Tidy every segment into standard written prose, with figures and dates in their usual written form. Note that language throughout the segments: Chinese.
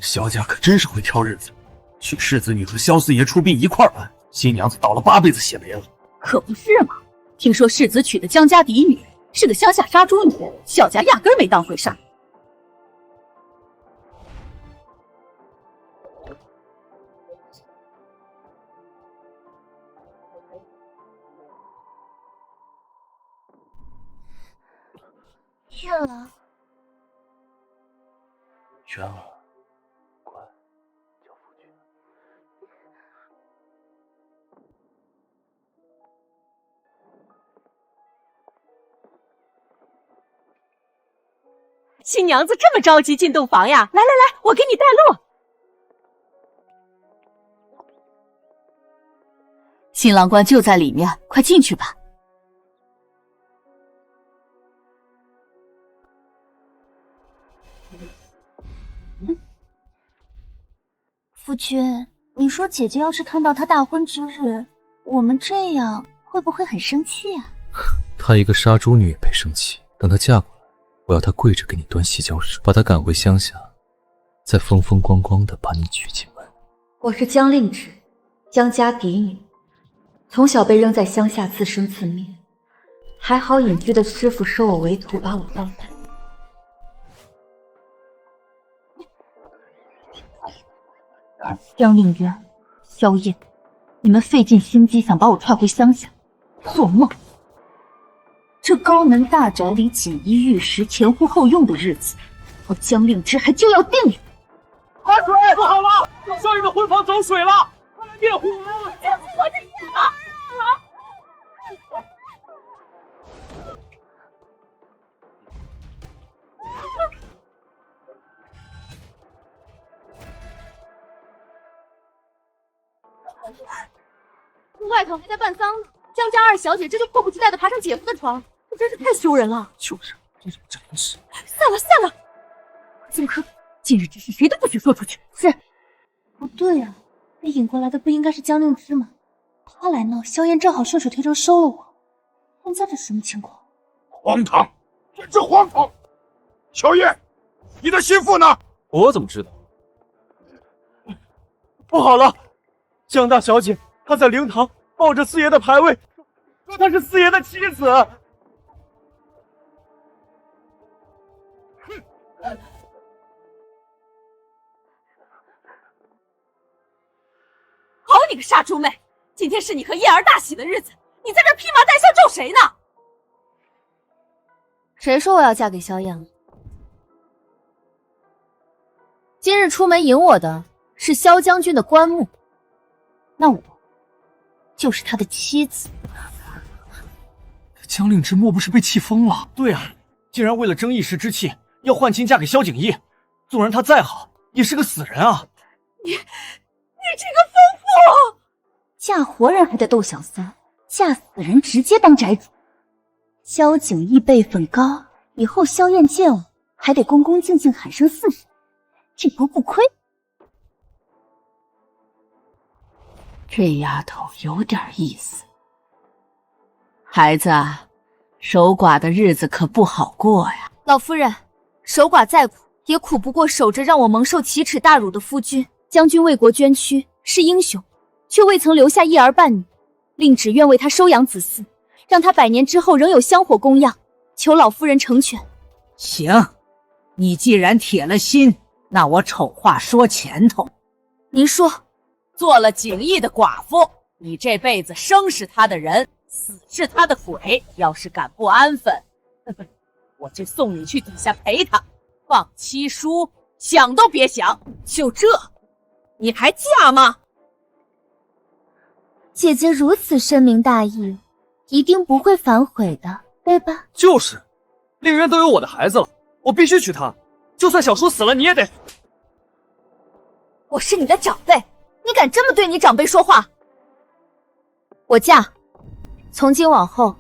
萧家可真是会挑日子，许世子女和萧四爷出殡一块办，新娘子倒了8辈子血霉了。可不是嘛！听说世子娶的江家嫡女是个乡下杀猪女，萧家压根没当回事儿。骗了。冤了，乖，叫夫君。新娘子这么着急进洞房呀？来来来，我给你带路。新郎官就在里面，快进去吧。夫君，你说姐姐要是看到他大婚之日，我们这样会不会很生气啊？她一个杀猪女也配生气？等她嫁过来，我要她跪着给你端洗脚水，把她赶回乡下，再风风光光的把你娶进门。我是江令芷，江家嫡女，从小被扔在乡下自生自灭，还好隐居的师傅收我为徒，把我包办。江令渊、萧燕，你们费尽心机想把我踹回乡下，做梦！这高门大宅里锦衣玉食、前呼后拥的日子，我江令之还就要定了。快水！不好了，萧燕的婚房走水了，快来灭火！救救我的女儿啊！外头还在办丧呢，江家二小姐这就迫不及待地爬上姐夫的床，这真是太羞人了。就是这种真是。散了散了，宗科，今日之事谁都不许说出去。是，不对啊，被引过来的不应该是江令之吗？他来闹，萧燕正好顺水推舟收了我。现在这什么情况？荒唐，简直荒唐！萧燕，你的心腹呢？我怎么知道？不好了，江大小姐她在灵堂抱着四爷的牌位，说她是四爷的妻子。好你个杀猪妹！今天是你和叶儿大喜的日子，你在这披麻戴孝咒谁呢？谁说我要嫁给萧燕了？今日出门迎我的是萧将军的棺木，那我就是他的妻子。江令之莫不是被气疯了？对啊，竟然为了争一时之气，要换亲嫁给萧景逸。纵然他再好，也是个死人啊！你这个疯妇！嫁活人还得斗小三，嫁死人直接当宅主。萧景逸辈分高，以后萧燕见我还得恭恭敬敬喊声四婶，这波不亏。这丫头有点意思。孩子，守寡的日子可不好过呀。老夫人，守寡再苦，也苦不过守着让我蒙受奇耻大辱的夫君。将军为国捐躯，是英雄，却未曾留下一儿半女，令只愿为他收养子嗣，让他100年之后仍有香火供养，求老夫人成全。行，你既然铁了心，那我丑话说前头。您说，做了景逸的寡妇，你这辈子生是他的人，死是他的鬼。要是敢不安分，我就送你去底下陪他，放七叔想都别想。就这，你还嫁吗？姐姐如此深明大义，一定不会反悔的，对吧？就是，令人都有我的孩子了，我必须娶她，就算小叔死了，你也得。我是你的长辈，你敢这么对你长辈说话？我嫁。从今往后，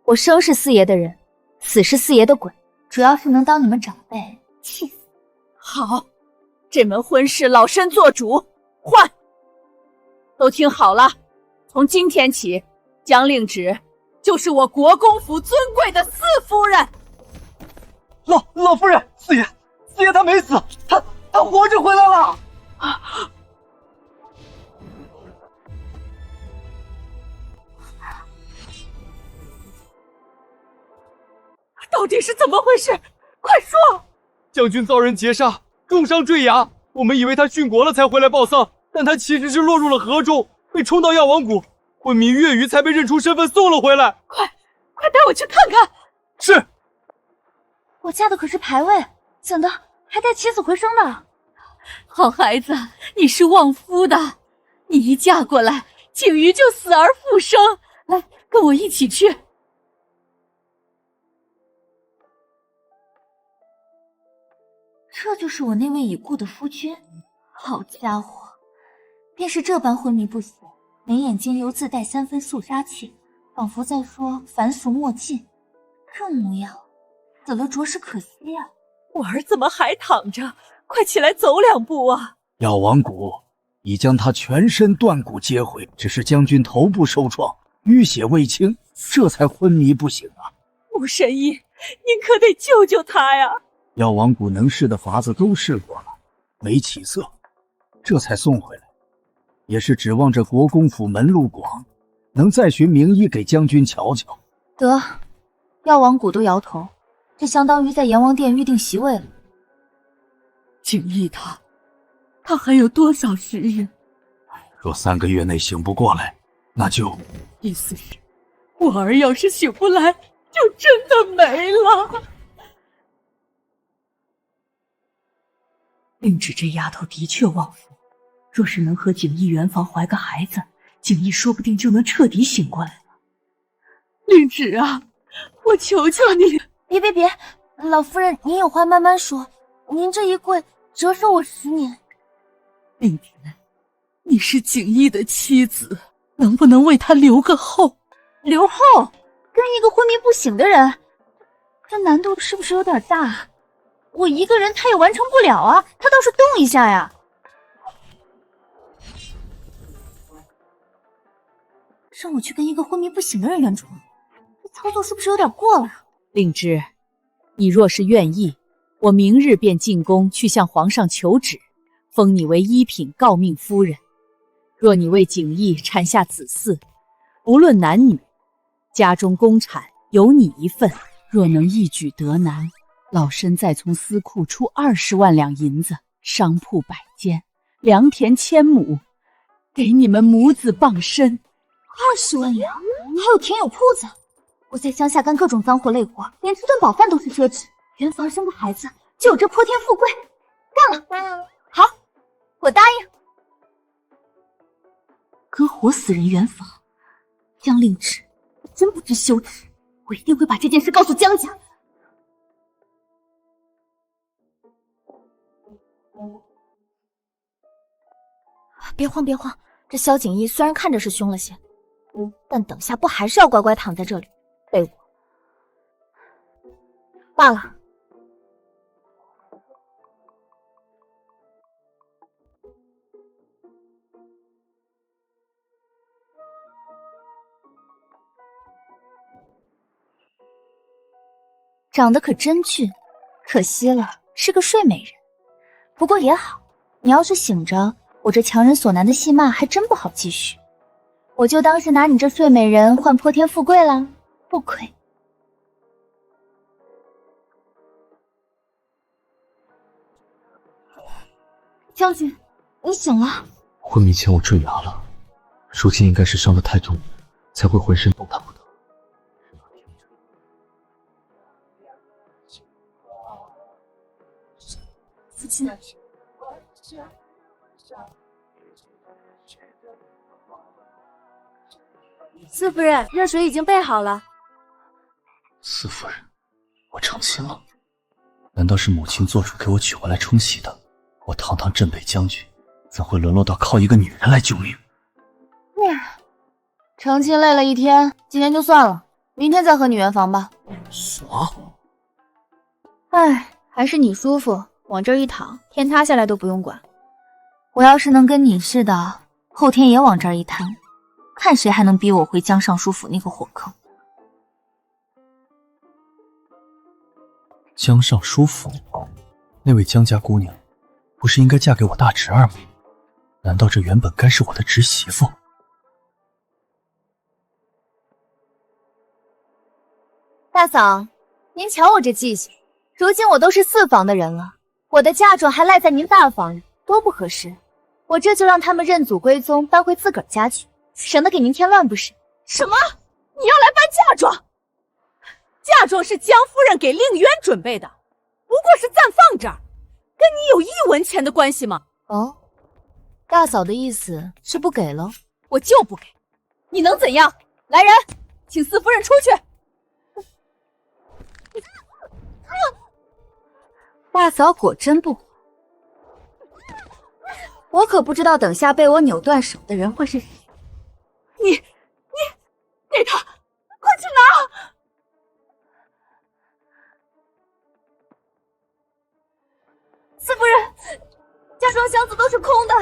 我生是四爷的人，死是四爷的鬼。主要是能当你们长辈，气死。好，这门婚事老身做主，换。都听好了，从今天起，江令芷就是我国公府尊贵的四夫人。老夫人，四爷他没死，他活着回来了！到底是怎么回事？快说！将军遭人劫杀，重伤坠崖。我们以为他殉国了才回来报丧，但他其实是落入了河中，被冲到药王谷。昏迷月余才被认出身份送了回来。快带我去看看！是。我嫁的可是牌位，怎的还带起死回生的？好孩子，你是旺夫的，你一嫁过来，景瑜就死而复生。来，跟我一起去。这就是我那位已故的夫君。好家伙，便是这般昏迷不醒，眉眼间犹自带3分肃杀气，仿佛在说凡俗莫近。这模样，死了着实可惜啊！我儿怎么还躺着？快起来走2步啊！药王谷已将他全身断骨接回，只是将军头部受创，淤血未清，这才昏迷不醒啊！穆神医，您可得救救他呀！药王谷能试的法子都试过了，没起色，这才送回来，也是指望着国公府门路广，能再寻名医给将军瞧瞧。得，药王谷都摇头，这相当于在阎王殿预定席位了。景逸他还有多少时日？若3个月内醒不过来，那就……意思是，我儿要是醒不来，就真的没了。令芷这丫头的确旺夫，若是能和景逸圆房怀个孩子，景逸说不定就能彻底醒过来了。令芷啊，我求求你！别，老夫人，您有话慢慢说。您这一跪，折寿我10年。令芷，你是景逸的妻子，能不能为他留个后？留后？跟一个昏迷不醒的人，这难度是不是有点大？我一个人他也完成不了啊，他倒是动一下呀。让我去跟一个昏迷不醒的人圆床，这操作是不是有点过了？令芷，你若是愿意，我明日便进宫去向皇上求旨，封你为一品诰命夫人。若你为景逸产下子嗣，无论男女，家中公产有你一份。若能一举得男，老身再从司库出20万两银子，商铺100间，良田1000亩，给你们母子傍身。20万两，还有田有铺子。我在乡下干各种脏活累活，连吃顿饱饭都是奢侈。圆房生个孩子，就有这泼天富贵，干了！好，我答应。跟活死人圆房，江令芷，我真不知羞耻。我一定会把这件事告诉江家。别慌，这萧景逸虽然看着是凶了些，但等下不还是要乖乖躺在这里被我罢了。长得可真俊，可惜了是个睡美人。不过也好，你要是醒着，我这强人所难的戏码还真不好继续。我就当是拿你这睡美人换泼天富贵了，不亏。将军，你醒了。昏迷前我坠崖了，如今应该是伤得太重，才会浑身动弹不得。父亲，四夫人，热水已经备好了。四夫人，我成亲了？难道是母亲做主给我娶回来冲喜的？我堂堂镇北将军，怎会沦落到靠一个女人来救命？成亲累了一天，今天就算了，明天再和你圆房吧。啥？哎，还是你舒服，往这儿一躺，天塌下来都不用管。我要是能跟你似的，后天也往这儿一瘫，看谁还能逼我回江尚书府那个火坑。江尚书府那位江家姑娘，不是应该嫁给我大侄儿吗？难道这原本该是我的侄媳妇？大嫂，您瞧我这记性，如今我都是4房的人了，我的嫁妆还赖在您大房里，多不合适。我这就让他们认祖归宗，搬回自个儿家去，省得给您添乱不是？什么？你要来搬嫁妆？嫁妆是江夫人给令渊准备的，不过是暂放这儿，跟你有1文钱的关系吗？哦，大嫂的意思是不给了？我就不给，你能怎样？来人，请四夫人出去。大嫂果真不管，我可不知道等下被我扭断手的人会是谁。你给他，快去拿！四夫人，嫁妆箱子都是空的。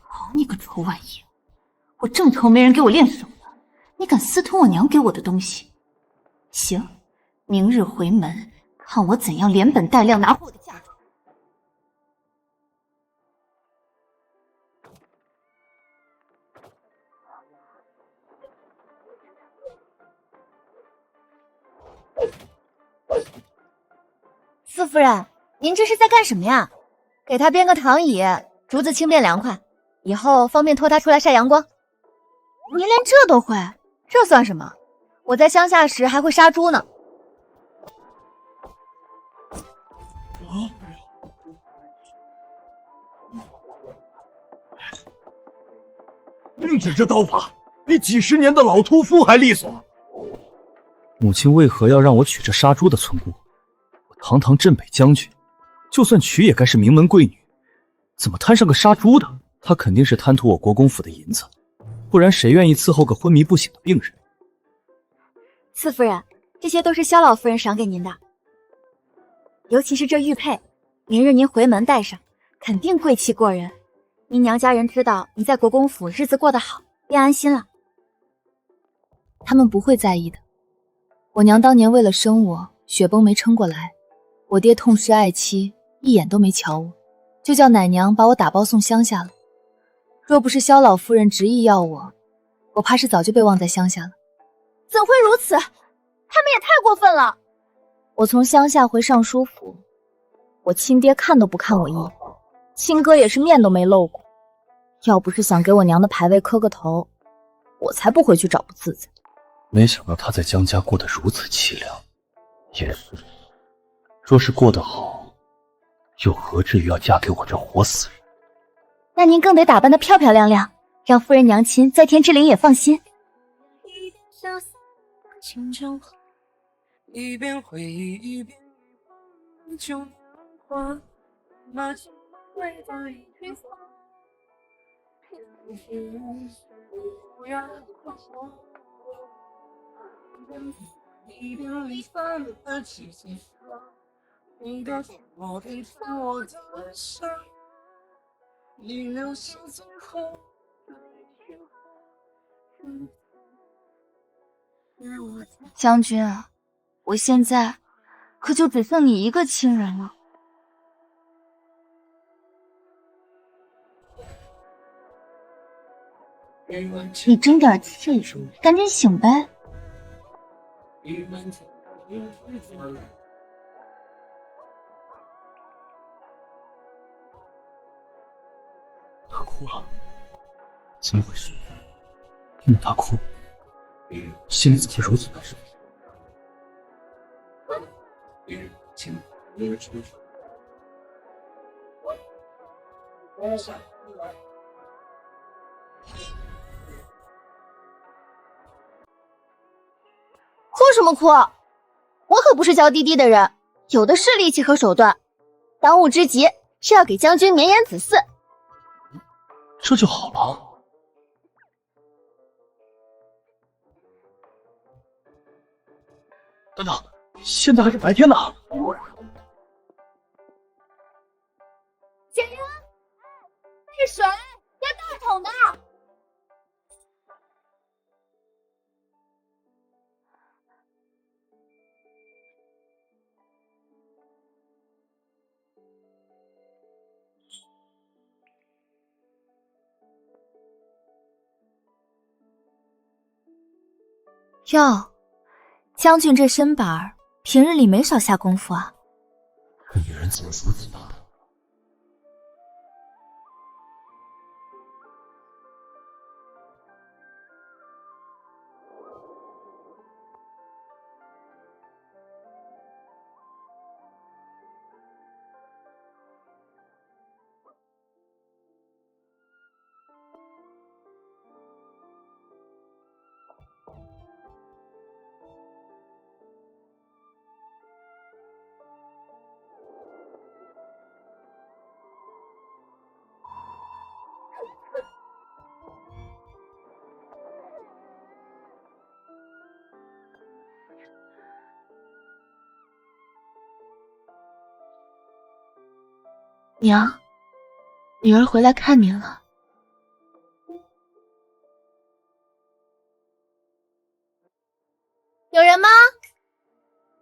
好你个臭玩意，我正愁没人给我练手呢，你敢私吞我娘给我的东西？行，明日回门，看我怎样连本带料拿回我的嫁妆。四夫人，您这是在干什么呀？给他编个躺椅，竹子轻便凉快，以后方便拖他出来晒阳光。您连这都会，这算什么？我在乡下时还会杀猪呢。令旨这刀法比几10年的老屠夫还利索。母亲为何要让我娶这杀猪的村姑？我堂堂镇北将军，就算娶也该是名门贵女，怎么摊上个杀猪的？她肯定是贪图我国公府的银子，不然谁愿意伺候个昏迷不醒的病人？四夫人，这些都是萧老夫人赏给您的，尤其是这玉佩，明日您回门戴上，肯定贵气过人。您娘家人知道你在国公府日子过得好，便安心了。他们不会在意的。我娘当年为了生我，雪崩没撑过来，我爹痛失爱妻，一眼都没瞧我，就叫奶娘把我打包送乡下了。若不是萧老夫人执意要我，我怕是早就被忘在乡下了。怎会如此？他们也太过分了！我从乡下回尚书府，我亲爹看都不看我一眼，亲哥也是面都没露过。要不是想给我娘的牌位磕个头，我才不回去找不自在。没想到她在江家过得如此凄凉。也是，若是过得好，又何至于要嫁给我这活死人？那您更得打扮得漂漂亮亮，让夫人娘亲在天之灵也放心。一边回忆一边旧年华，那情味在一句话，不要夸我，一边离散的季节，你的我陪着我的伤，你留下最后的一句话。将军啊，我现在可就只剩你一个亲人了。你争点气，赶紧醒呗。他哭了，怎么回事？听着他哭，心里怎么会如此难受？哭什么哭？我可不是娇滴滴的人，有的是力气和手段。当务之急是要给将军绵延子嗣。这就好了。等等，现在还是白天呢。姐姐，这水要大桶的。哟，将军这身板儿，平日里没少下功夫啊。这女人怎么如此大胆？娘，女儿回来看您了。有人吗？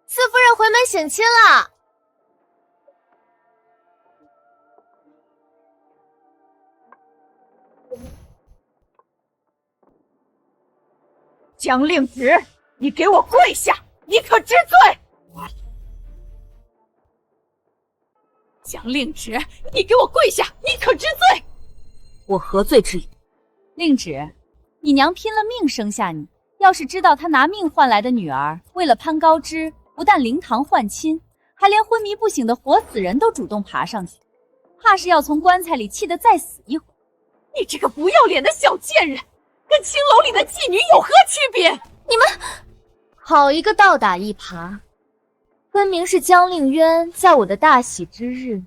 四夫人回门省亲了。江令芷，你给我跪下！你可知罪？江令芷，你给我跪下！你可知罪？我何罪之有？令芷，你娘拼了命生下你，要是知道她拿命换来的女儿，为了攀高枝，不但灵堂换亲，还连昏迷不醒的活死人都主动爬上去，怕是要从棺材里气得再死一回。你这个不要脸的小贱人，跟青楼里的妓女有何区别？你们好一个倒打一耙！分明是江令渊在我的大喜之日，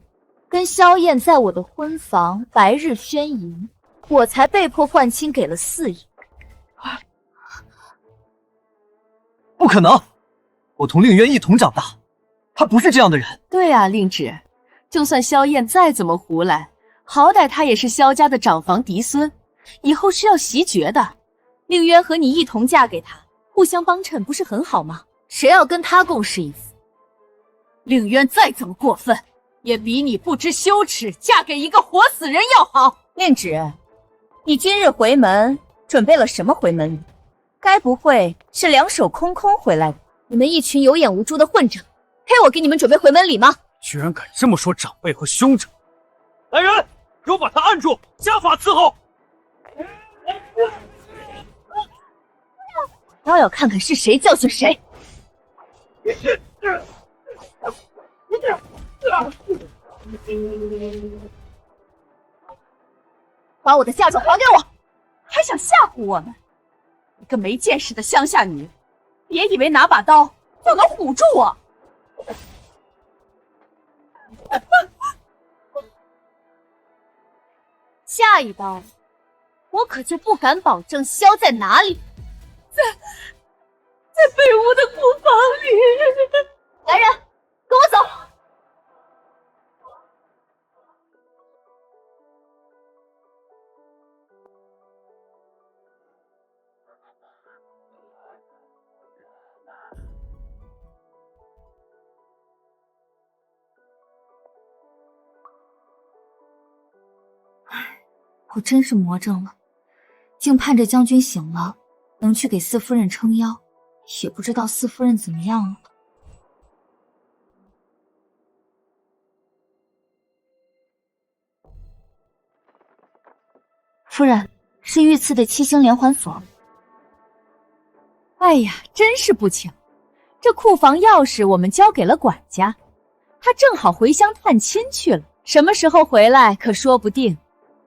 跟萧燕在我的婚房白日宣淫，我才被迫换亲给了四爷。不可能，我同令渊一同长大，他不是这样的人。对啊，令芷，就算萧燕再怎么胡来，好歹他也是萧家的长房嫡孙，以后是要袭爵的。令渊和你一同嫁给他，互相帮衬，不是很好吗？谁要跟他共侍一夫？令渊再怎么过分，也比你不知羞耻嫁给一个活死人要好。令芷，你今日回门准备了什么回门礼？该不会是两手空空回来的？你们一群有眼无珠的混账，配我给你们准备回门礼吗？居然敢这么说长辈和兄长！来人，给我把他按住，家法伺候！倒要看看是谁教训谁！把我的嫁妆还给我！还想吓唬我们？一个没见识的乡下女，别以为拿把刀就能唬住我！下一刀，我可就不敢保证萧在哪里。在被窝的库房里。来人，跟我走！我真是魔怔了，竟盼着将军醒了，能去给四夫人撑腰，也不知道四夫人怎么样了。夫人，是御赐的7星连环锁。哎呀，真是不巧，这库房钥匙我们交给了管家，他正好回乡探亲去了，什么时候回来可说不定。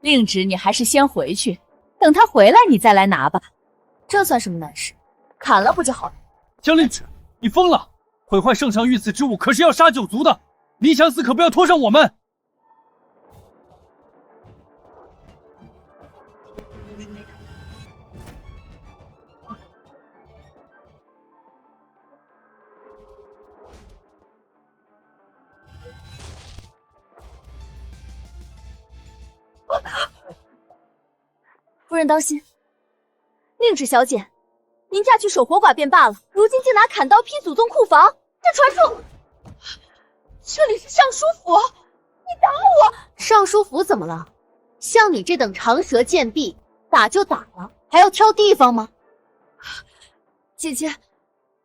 令芷，你还是先回去，等他回来你再来拿吧。这算什么难事？砍了不就好了？江令芷，你疯了！毁坏圣上御赐之物可是要杀九族的，离祥寺可不要拖上我们。夫人当心！令芷小姐，您嫁去守活寡便罢了，如今竟拿砍刀劈祖宗库房，这传说……这里是尚书府，你打我！尚书府怎么了？像你这等长舌贱婢，打就打了，还要挑地方吗？姐姐，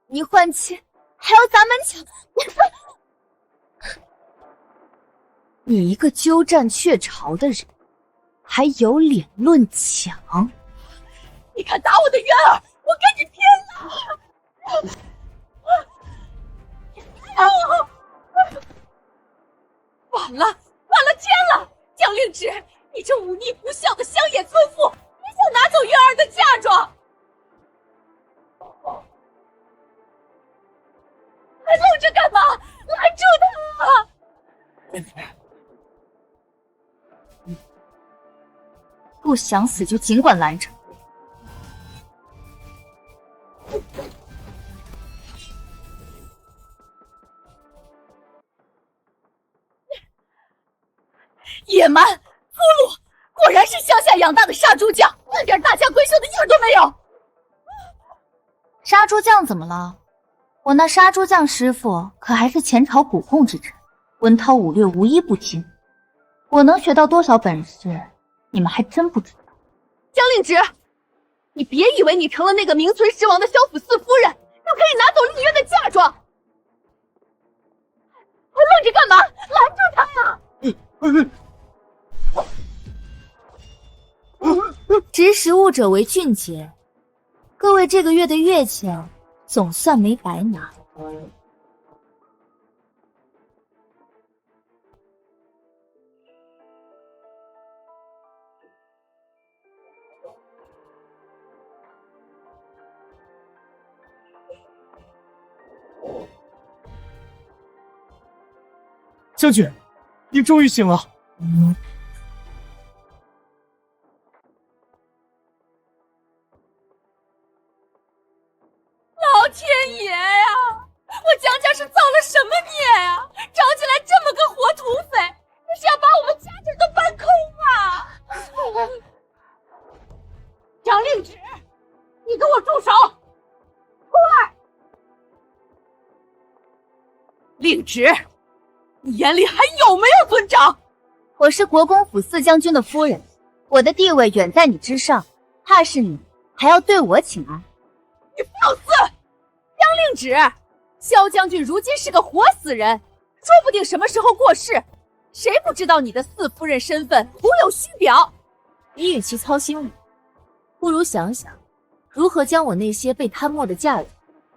你换妻还要砸门墙，你一个鸠占鹊巢的人，还有脸论强？你敢打我的渊儿，我跟你拼了！完了，天了！江令芷，你这忤逆不孝的乡野村妇，你想拿走渊儿的嫁妆？还愣着干嘛？拦住他啊！不想死就尽管拦着。野蛮粗鲁，果然是乡下养大的杀猪匠，半点大家闺秀的样都没有。杀猪匠怎么了？我那杀猪匠师傅可还是前朝古控之臣，文韬武略无一不精。我能学到多少本事，你们还真不知道。江令芷，你别以为你成了那个名存实亡的萧府四夫人，就可以拿走令渊的嫁妆。还愣着干嘛？拦住他呀！识时务者为俊杰，各位这个月的月钱总算没白拿。将军，您终于醒了。老天爷呀！我江家是造了什么孽呀？长起来这么个活土匪，这是要把我们家这都搬空啊！张令芷，你给我住手！出来！令芷，你眼里还有没有尊长？我是国公府四将军的夫人，我的地位远在你之上，怕是你还要对我请安？你放肆！江令芷，萧将军如今是个活死人，说不定什么时候过世，谁不知道你的四夫人身份？徒有虚表。你与其操心我，不如想想如何将我那些被贪没的嫁妆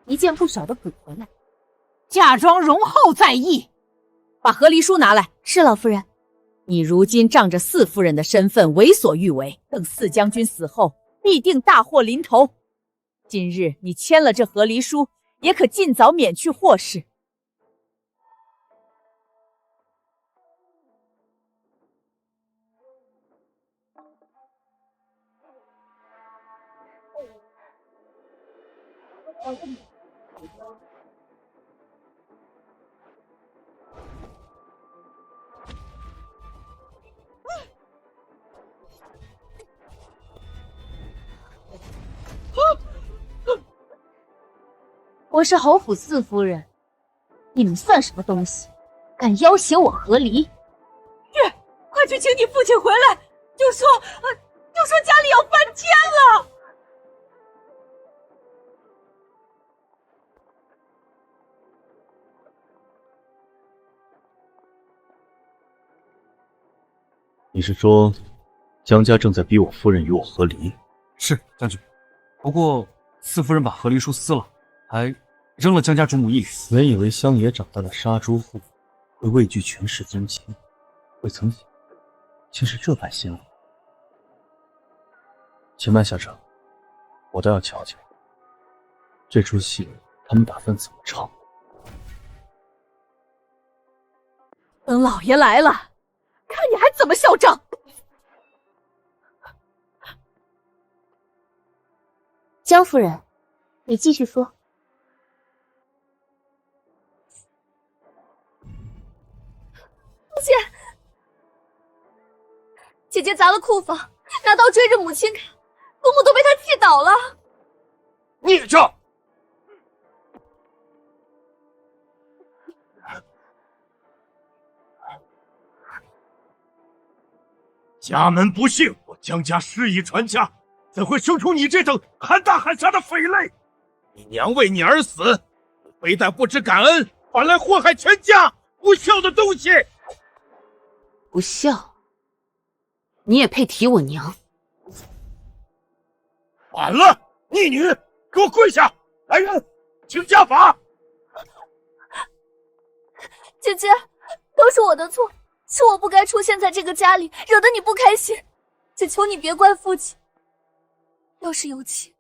一件不少的补回来。嫁妆容后再议。把和离书拿来。是老夫人。你如今仗着四夫人的身份为所欲为，等四将军死后，必定大祸临头。今日你签了这和离书，也可尽早免去祸事。我是侯府四夫人，你们算什么东西？敢要挟我和离？月，快去请你父亲回来，就说家里要翻天了。你是说江家正在逼我夫人与我和离？是将军，不过四夫人把和离书撕了，还扔了江家主母一脸。原以为乡野长大的杀猪妇会畏惧权势宗亲，未曾想竟是这般心理。且慢下车，我倒要瞧瞧这出戏他们打算怎么唱。等老爷来了，看你还怎么嚣张！江夫人，你继续说。父亲，姐姐砸了库房，拿刀追着母亲砍，公公都被她气倒了。孽障！家门不幸，我江家施以传家，怎会生出你这等喊打喊杀的匪类？你娘为你而死，非但不知感恩，反来祸害全家，不孝的东西！不孝？你也配提我娘？反了！逆女，给我跪下！来人，请家法！姐姐，都是我的错，是我不该出现在这个家里，惹得你不开心。只求你别怪父亲。要是有气，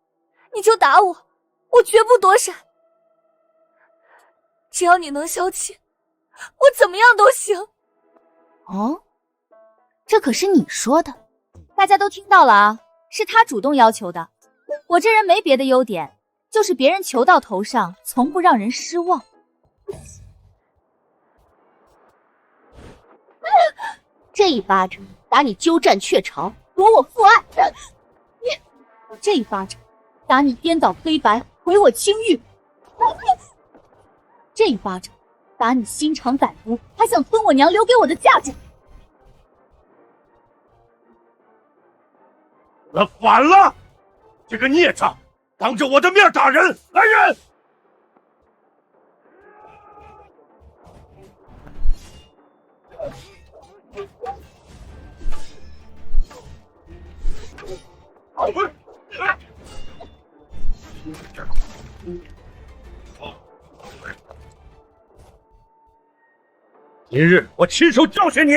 你就打我，我绝不躲闪。只要你能消气，我怎么样都行。哦，这可是你说的，大家都听到了啊，是他主动要求的。我这人没别的优点，就是别人求到头上，从不让人失望。这一巴掌打你鸠占鹊巢，夺我父爱；这一巴掌打你颠倒黑白，毁我清誉；这一巴掌打你心肠歹毒，还想吞我娘留给我的嫁妆。反了！这个孽障，当着我的面打人！来人！今日我亲手教训你！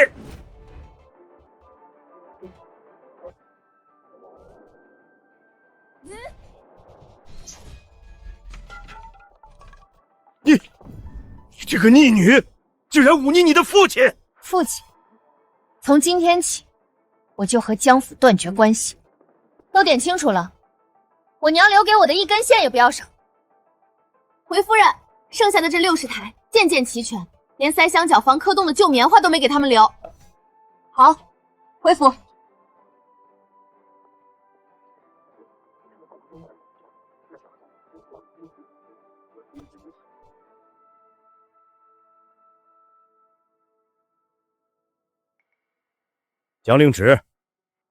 你这个逆女，居然忤逆你的父亲！父亲，从今天起，我就和江府断绝关系。都点清楚了，我娘留给我的一根线也不要少。回夫人，剩下的这60台，件件齐全，连塞香脚防磕洞的旧棉花都没给他们留。好，回府。江令旨，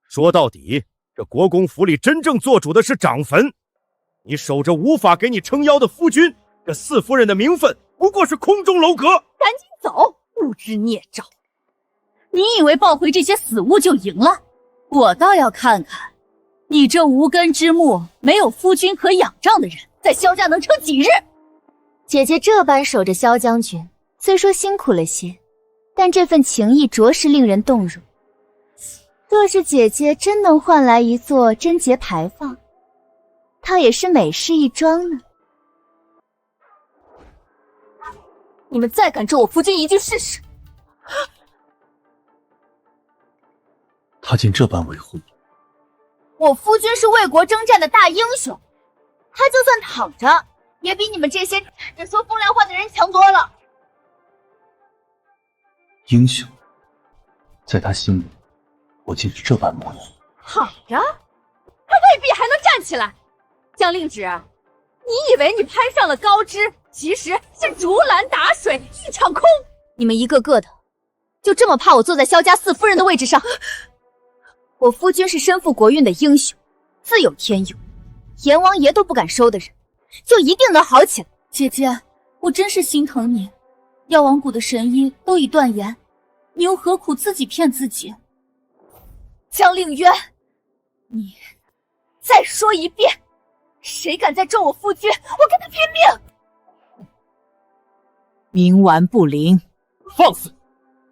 说到底，这国公府里真正做主的是长坟。你守着无法给你撑腰的夫君，这四夫人的名分不过是空中楼阁。赶紧走，不知孽障！你以为抱回这些死物就赢了？我倒要看看，你这无根之木、没有夫君可仰仗的人，在萧家能撑几日？姐姐这般守着萧将军，虽说辛苦了些，但这份情谊着实令人动容。若是姐姐真能换来一座贞节牌坊，倒也是美事一桩呢。你们再敢咒我夫君一句试试！他竟这般维护你，我夫君是为国征战的大英雄，他就算躺着，也比你们这些只说风凉话的人强多了。英雄，在他心里，我竟是这般模样。躺着，他未必还能站起来。江令旨，你以为你攀上了高枝，其实是竹篮打水一场空。你们一个个的，就这么怕我坐在萧家四夫人的位置上？我夫君是身负国运的英雄，自有天佑，阎王爷都不敢收的人，就一定能好起来。姐姐，我真是心疼你，药王谷的神医都已断言，你又何苦自己骗自己？江令渊，你再说一遍，谁敢再咒我夫君，我跟他拼命！冥顽不灵，放肆！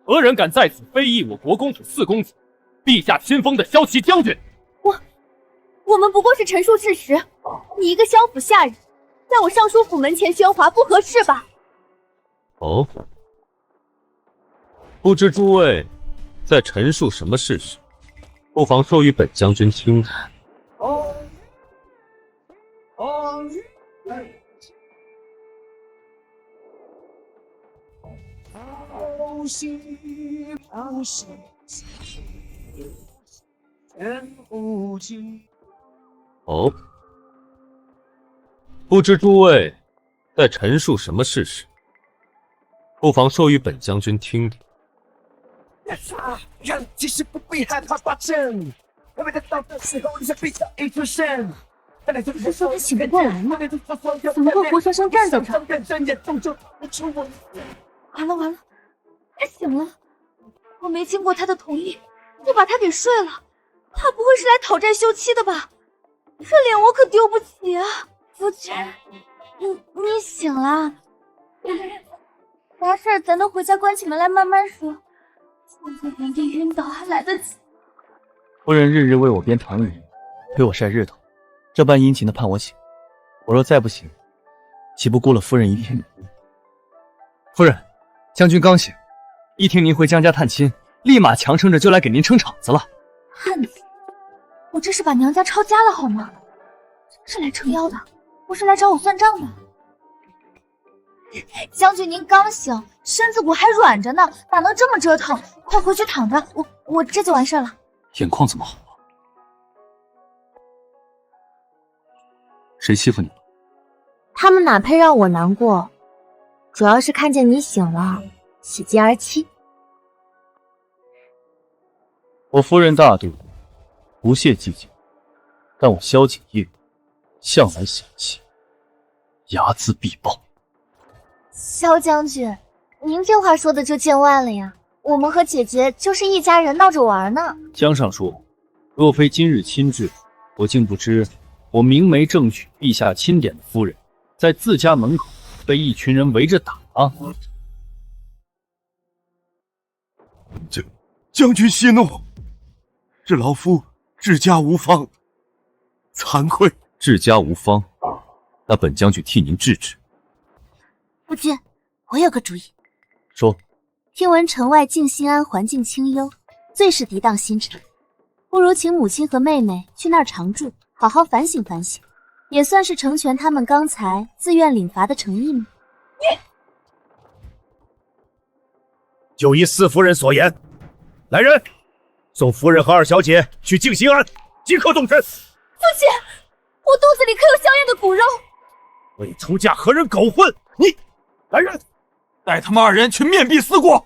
何人敢在此非议我国公府四公子，陛下亲封的骁骑将军？我们不过是陈述事实，你一个萧府下人，在我尚书府门前喧哗，不合适吧？哦，不知诸位在陈述什么事实，不妨说与本将军听听。哦，不知诸位在陈述什么事实，不妨说与本将军听听。人其实不必害怕发生，我们的到的时候，你才比较一出现。这说他醒不过来吗？怎么会活生生站在这儿？完了完了，他醒了！我没经过他的同意就把他给睡了，他不会是来讨债休妻的吧？这脸我可丢不起啊！夫君，你醒了？啥事儿咱都回家关起门来慢慢说。现在原地晕倒还来得及。夫人日日为我编糖语，陪我晒日头，这般殷勤的盼我醒。我若再不醒，岂不辜了夫人一片？夫人，将军刚醒，一听您回江家探亲，立马强撑着就来给您撑场子了。汉子，我这是把娘家抄家了好吗？是来撑腰的，不是来找我算账的。将军您刚醒，身子骨还软着呢，哪能这么折腾？快回去躺着，我这就完事了。眼眶怎么好了？谁欺负你了？他们哪配让我难过？主要是看见你醒了，喜极而泣。我夫人大度，不屑计较，但我萧景烨向来小气，睚眦必报。萧将军，您这话说的就见外了呀！我们和姐姐就是一家人，闹着玩呢。江尚书，若非今日亲至，我竟不知我明媒正娶陛下钦点的夫人，在自家门口被一群人围着打。将军息怒，是老夫治家无方，惭愧。治家无方，那本将军替您治治。夫君，我有个主意。说。听闻城外静心庵环境清幽，最是涤荡心肠，不如请母亲和妹妹去那儿常住，好好反省反省，也算是成全他们刚才自愿领罚的诚意吗？就依四夫人所言，来人，送夫人和二小姐去静心庵，即刻动身。父亲，我肚子里可有香艳的骨肉。为出嫁和人苟混，你来人，带他们二人去面壁思过。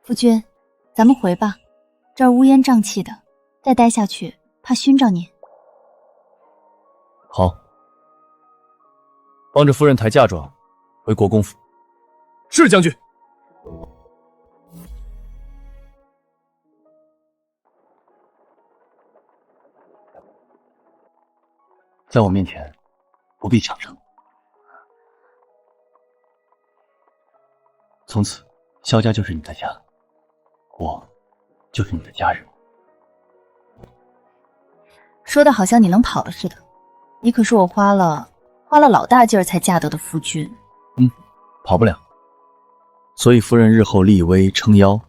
夫君，咱们回吧，这儿乌烟瘴气的，再待下去怕熏着您。好，帮着夫人抬嫁妆回国公府。是将军。在我面前不必强撑，从此萧家就是你的家，我就是你的家人。说的好像你能跑了似的，你可是我花了老大劲儿才嫁得的夫君。跑不了。所以夫人日后立威撑腰，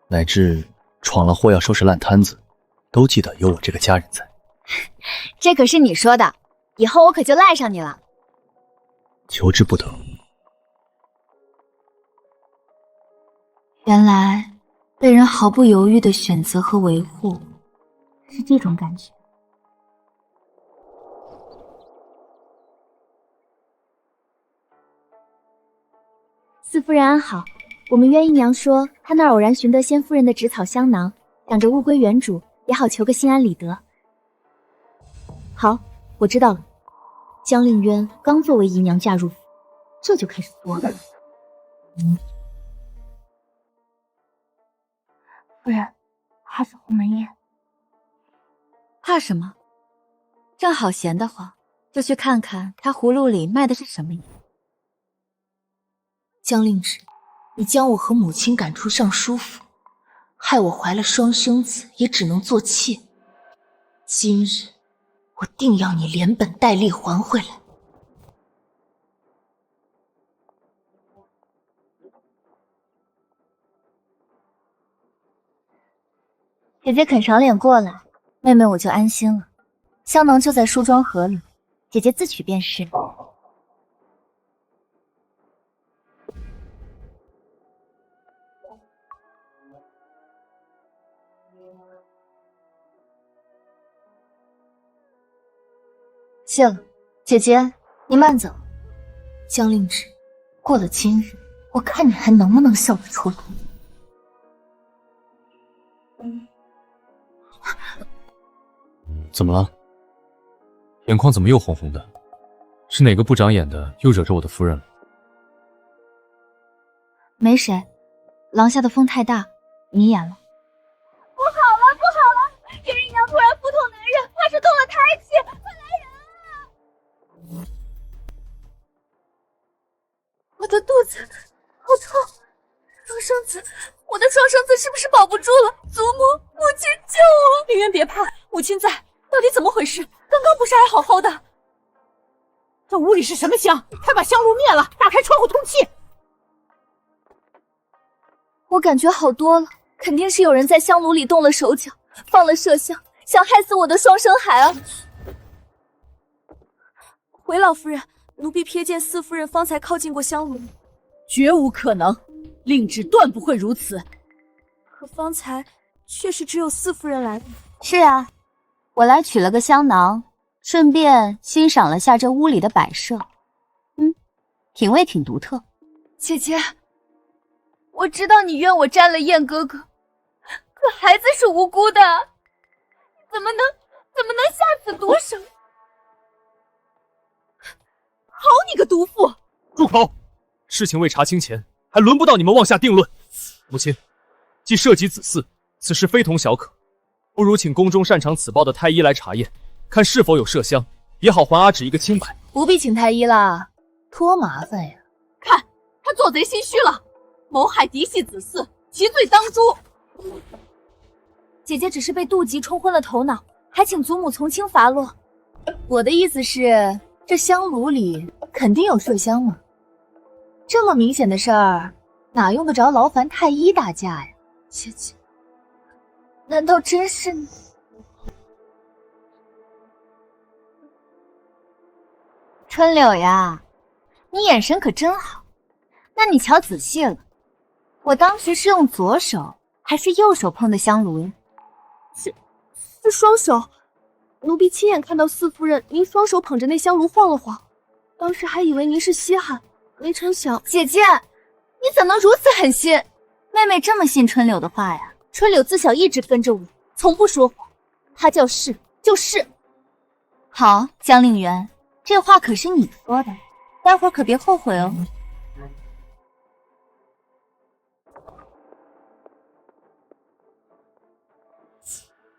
乃至闯了祸要收拾烂摊子，都记得有我这个家人在。这可是你说的，以后我可就赖上你了。求之不得。原来被人毫不犹豫的选择和维护，是这种感觉。四夫人安好，我们渊姨娘说她那儿偶然寻得仙夫人的纸草香囊，想着物归原主，也好求个心安理得。好，我知道了。江令渊刚作为姨娘嫁入府，这就开始作了。夫人，怕是鸿门宴。怕什么？正好闲得慌，就去看看他葫芦里卖的是什么药。江令旨，你将我和母亲赶出尚书府，害我怀了双生子，也只能做妾。今日我定要你连本带利还回来。姐姐肯赏脸过来，妹妹我就安心了。香囊就在梳妆盒里，姐姐自取便是。谢了，姐姐，你慢走。江令旨，过了今日，我看你还能不能笑得出来。怎么了？眼眶怎么又红红的？是哪个不长眼的又惹着我的夫人了？没谁，廊下的风太大，迷眼了。不好了，不好了！这姨娘突然腹痛难忍，怕是动了胎气，快来人啊！我的肚子好痛，双生子，我的双生子是不是保不住了？祖母，母亲救我！凌渊别怕，母亲在。到底怎么回事？刚刚不是还好好的？这屋里是什么香？快把香炉灭了，打开窗户通气。我感觉好多了，肯定是有人在香炉里动了手脚，放了麝香，想害死我的双生孩儿。回老夫人，奴婢瞥见四夫人方才靠近过香炉，绝无可能，令旨断不会如此。可方才确实只有四夫人来的。是啊，我来取了个香囊，顺便欣赏了下这屋里的摆设。品味挺独特。姐姐，我知道你怨我沾了燕哥哥，可孩子是无辜的，怎么能下此毒手？好你个毒妇！住口！事情未查清前，还轮不到你们妄下定论。母亲，既涉及子嗣，此事非同小可，不如请宫中擅长此报的太医来查验，看是否有麝香，也好还阿芷一个清白。不必请太医啦，多麻烦呀！看他做贼心虚了，谋害嫡系子嗣，其罪当诛。姐姐只是被妒忌冲昏了头脑，还请祖母从轻发落。我的意思是，这香炉里肯定有麝香嘛，这么明显的事儿，哪用得着劳烦太医大驾呀？姐姐，难道真是你？春柳呀，你眼神可真好。那你瞧仔细了，我当时是用左手还是右手碰的香炉呀？是双手，奴婢亲眼看到四夫人您双手捧着那香炉晃了晃，当时还以为您是稀罕，没成想。姐姐，你怎能如此狠心？妹妹这么信春柳的话呀？春柳自小一直跟着我，从不说谎，她叫是就是。好，江令元，这话可是你说的，待会儿可别后悔哦。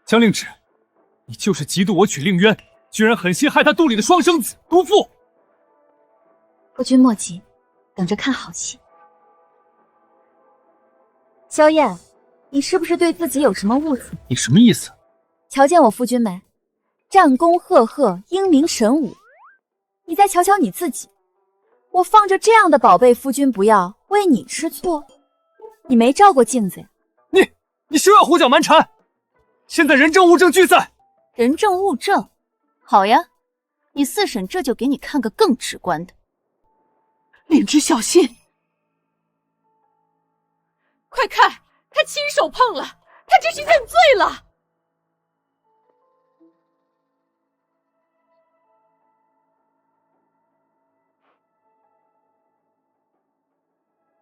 江令旨，你就是嫉妒我娶令渊，居然狠心害他肚里的双生子，毒妇！夫君莫急，等着看好戏。萧燕，你是不是对自己有什么误解？你什么意思？瞧见我夫君没？战功赫赫，英明神武。你再瞧瞧你自己，我放着这样的宝贝夫君不要，为你吃醋？你没照过镜子呀？你休要胡搅蛮缠！现在人证物证俱在。人证物证，好呀，你四婶这就给你看个更直观的。令旨小心！快看，他亲手碰了，他这是认罪了。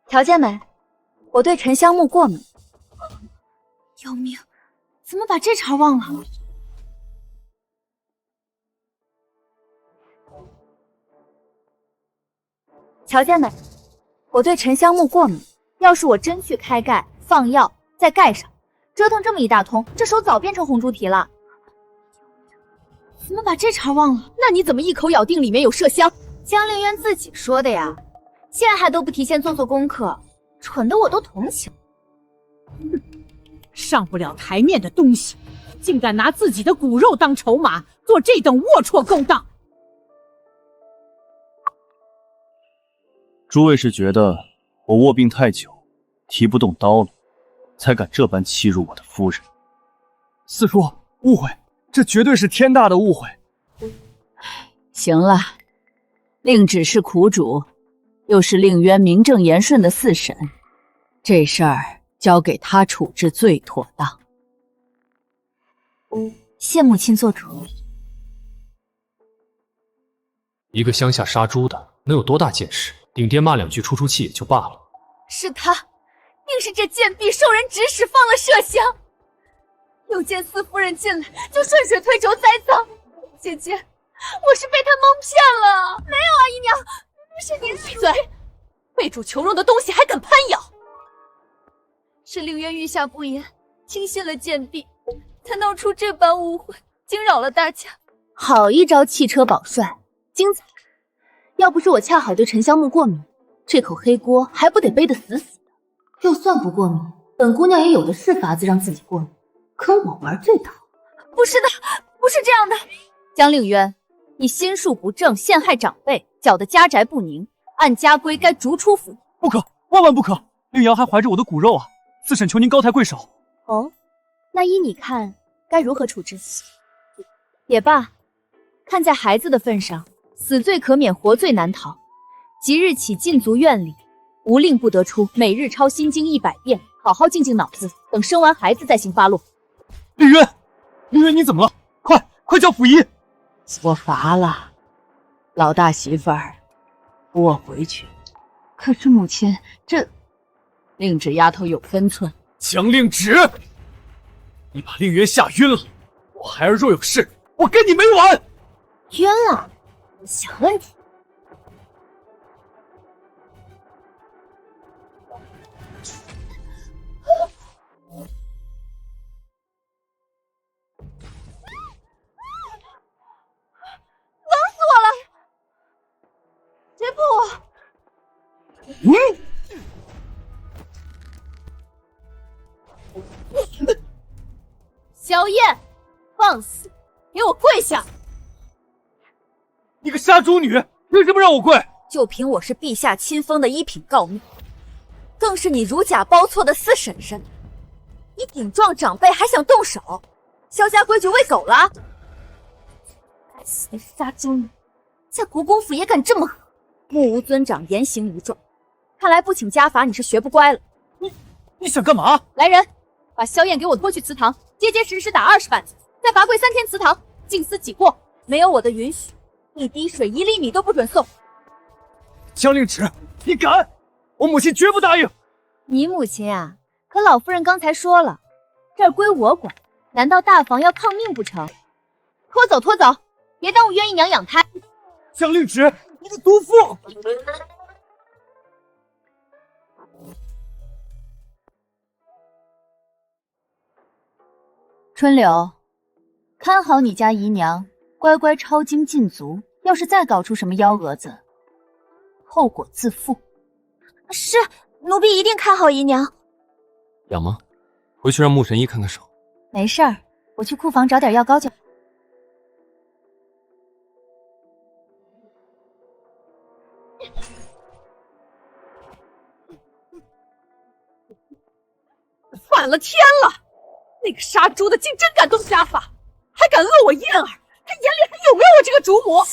瞧见没？我对沉香木过敏。要命！怎么把这茬忘了？瞧见没？我对沉香木过敏。要是我真去开盖放药，再盖上，折腾这么一大通，这手早变成红猪蹄了。怎么把这茬忘了？那你怎么一口咬定里面有麝香？江令渊自己说的呀，现在还都不提前做功课，蠢的我都同情。上不了台面的东西，竟敢拿自己的骨肉当筹码，做这等龌龊勾当！诸位是觉得我卧病太久，提不动刀了，才敢这般欺辱我的夫人？四叔，误会，这绝对是天大的误会。行了，令旨是苦主，又是令渊名正言顺的四婶，这事儿交给他处置最妥当。谢母亲做主。一个乡下杀猪的，能有多大见识？顶爹骂两句出气也就罢了。是他，定是这贱婢受人指使放了麝香。又见四夫人进来，就顺水推舟栽赃。姐姐，我是被他蒙骗了。没有啊，姨娘，是您闭嘴！被主求荣的东西还敢攀咬！是凌渊御下不严，轻信了贱婢，才闹出这般误会，惊扰了大家。好一招汽车保帅，精彩！要不是我恰好对沉香木过敏，这口黑锅还不得背得死死的。就算不过敏，本姑娘也有的是法子让自己过敏。跟我玩这套？不是的，不是这样的。江令渊，你心术不正，陷害长辈，搅得家宅不宁，按家规该逐出府。不可，万万不可！令瑶还怀着我的骨肉啊！四婶求您高抬贵手。哦，那依你看，该如何处置？也罢，看在孩子的份上，死罪可免，活罪难逃。即日起禁足院里，无令不得出，每日抄心经100遍，好好静静脑子，等生完孩子再行发落。令渊，令渊你怎么了？快叫溥仪！我乏了，老大媳妇儿，扶我回去。可是母亲，这令旨丫头有分寸。江令旨，你把令渊吓晕了，我孩儿若有事，我跟你没完！晕了，小问题。别碰我！萧燕，放肆！给我跪下！你个杀猪女，凭什么让我跪？就凭我是陛下亲封的一品诰命，更是你如假包错的四婶婶，你顶撞长辈还想动手，萧家规矩喂狗了？该死的杀猪女，在国公府也敢这么狠！目无尊长，言行无状，看来不请家法你是学不乖了。你想干嘛？来人，把萧燕给我拖去祠堂，结结实实打20板子，再罚跪3天祠堂，静思己过。没有我的允许，一滴水1粒米都不准送。江令旨，你敢！我母亲绝不答应。你母亲啊？可老夫人刚才说了，这儿归我管，难道大房要抗命不成？拖走，拖走，别耽误渊姨娘养胎。江令旨，你个毒妇！春柳，看好你家姨娘，乖乖抄经禁足。要是再搞出什么幺蛾子，后果自负。是，奴婢一定看好姨娘。痒吗？回去让穆神医看看手。没事儿，我去库房找点药膏就。反了天了！那个杀猪的竟真敢动家法，还敢恶我燕儿，他眼里还有没有我这个主母？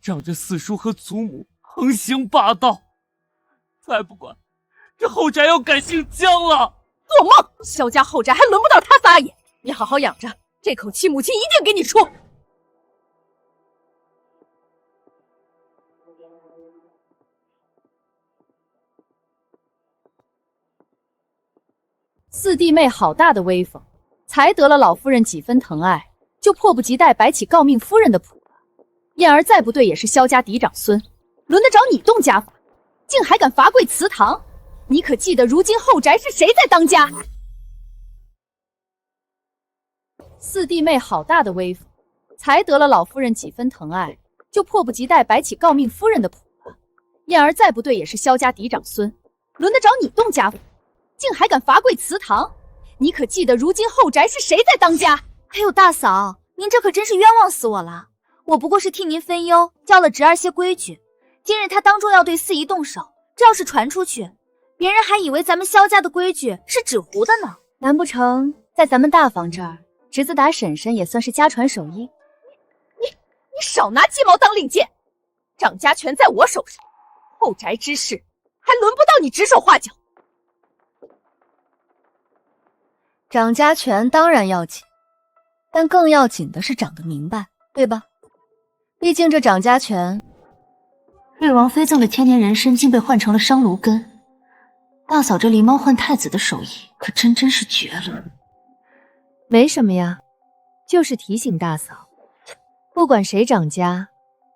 仗着四叔和祖母横行霸道，再不管，这后宅要改姓江了！做梦！萧家后宅还轮不到他撒野，你好好养着，这口气母亲一定给你出。四弟妹好大的威风，才得了老夫人几分疼爱，就迫不及待摆起诰命夫人的谱了。燕儿再不对也是萧家嫡长孙，轮得着你动家法？竟还敢罚跪祠堂！你可记得如今后宅是谁在当家？四弟妹好大的威风，才得了老夫人几分疼爱，就迫不及待摆起诰命夫人的谱了。燕儿再不对也是萧家嫡长孙，轮得着你动家法？竟还敢罚跪祠堂！你可记得如今后宅是谁在当家？哎呦，大嫂，您这可真是冤枉死我了！我不过是替您分忧，教了侄儿些规矩。今日他当众要对四姨动手，这要是传出去，别人还以为咱们萧家的规矩是纸糊的呢。难不成在咱们大房这儿，侄子打婶婶也算是家传手艺？你少拿鸡毛当令箭！掌家权在我手上，后宅之事还轮不到你指手画脚。掌家权当然要紧，但更要紧的是长得明白，对吧？毕竟这掌家权，瑞王妃赠的千年人参竟被换成了商炉根，大嫂这狸猫换太子的手艺可真是绝了。没什么呀，就是提醒大嫂，不管谁掌家，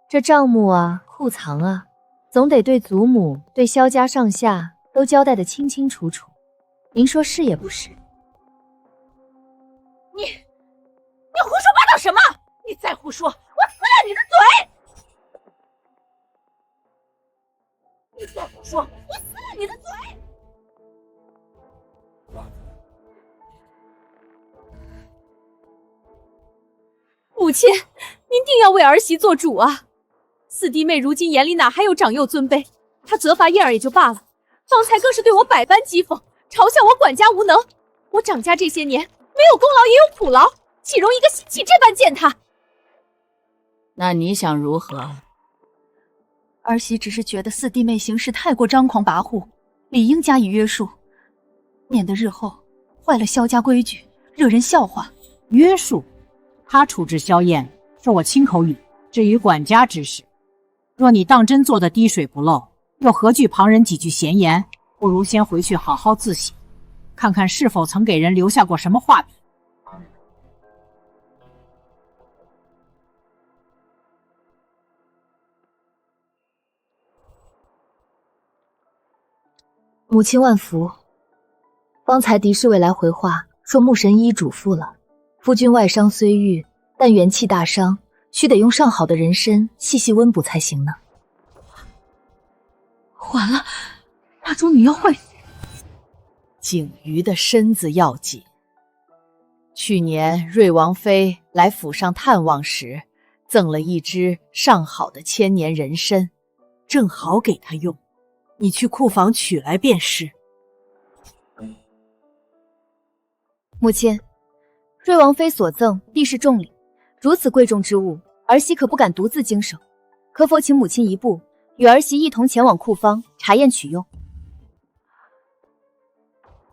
这账目啊、库藏啊，总得对祖母、对萧家上下都交代得清清楚楚。您说是也不是？你胡说八道什么？你再胡说，我撕了你的嘴！你再胡说，我撕了你的嘴！母亲，您定要为儿媳做主啊！四弟妹如今眼里哪还有长幼尊卑？她责罚燕儿也就罢了，方才更是对我百般讥讽，嘲笑我管家无能。我掌家这些年没有功劳也有苦劳，岂容一个心气这般践踏？那你想如何？儿媳只是觉得四弟妹行事太过张狂跋扈，理应加以约束，免得日后坏了萧家规矩，惹人笑话。约束？他处置萧燕是我亲口语，至于管家之事，若你当真做得滴水不漏，又何惧旁人几句闲言？不如先回去好好自省，看看是否曾给人留下过什么画笔。母亲万福。方才狄侍卫来回话，说牧神医嘱咐了，夫君外伤虽愈，但元气大伤，须得用上好的人参细细温补才行呢。完了，杀猪女要会死。景瑜的身子要紧。去年瑞王妃来府上探望时，赠了一支上好的千年人参，正好给他用。你去库房取来便是。母亲，瑞王妃所赠必是重礼，如此贵重之物，儿媳可不敢独自经手，可否请母亲一步，与儿媳一同前往库方查验取用？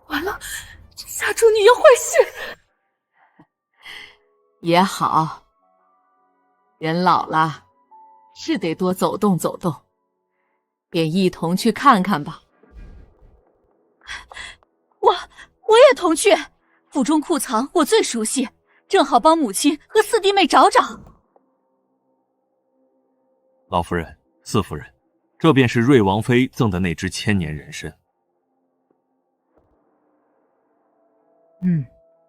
完了，这杀猪女要坏事。也好，人老了，是得多走动走动，便一同去看看吧。我也同去，府中库藏我最熟悉，正好帮母亲和四弟妹找找。老夫人、四夫人，这便是瑞王妃赠的那支千年人参。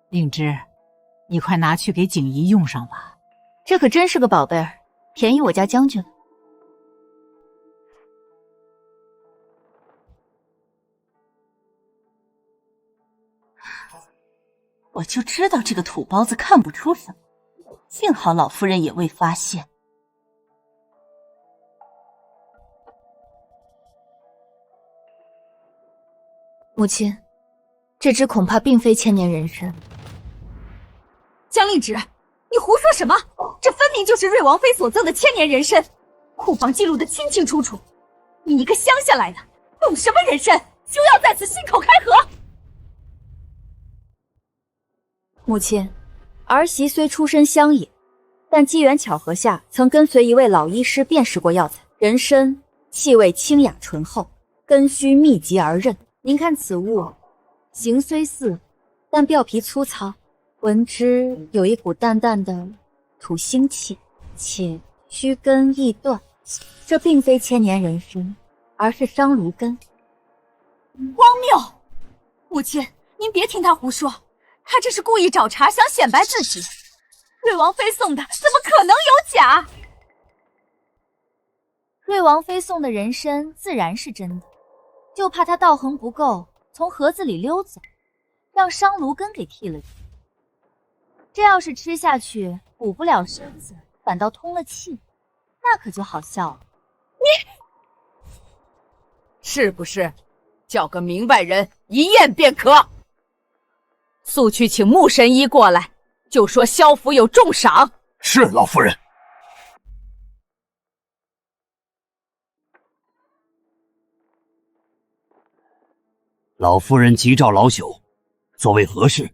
令芝，你快拿去给景怡用上吧。这可真是个宝贝儿，便宜我家将军了。我就知道这个土包子看不出什么，幸好老夫人也未发现。母亲，这支恐怕并非千年人参。江令芷，你胡说什么？这分明就是瑞王妃所赠的千年人参，库房记录的清清楚楚。你一个乡下来的，懂什么人参？休要在此信口开河！母亲，儿媳虽出身乡野，但机缘巧合下曾跟随一位老医师辨识过药材。人参气味清雅醇厚，根须密集而韧。您看此物，形虽似，但表皮粗糙，闻之有一股淡淡的土腥气，且须根易断。这并非千年人参，而是商炉根。荒谬！母亲，您别听他胡说，他这是故意找茬，想显摆自己。瑞王妃送的，怎么可能有假？瑞王妃送的人参自然是真的，就怕他道行不够，从盒子里溜走，让商炉根给替了去。这要是吃下去，补不了身子，反倒通了气，那可就好笑了。你是不是叫个明白人一验便可？速去请牧神医过来，就说萧府有重赏。是老夫人。老夫人急召老朽，所谓何事？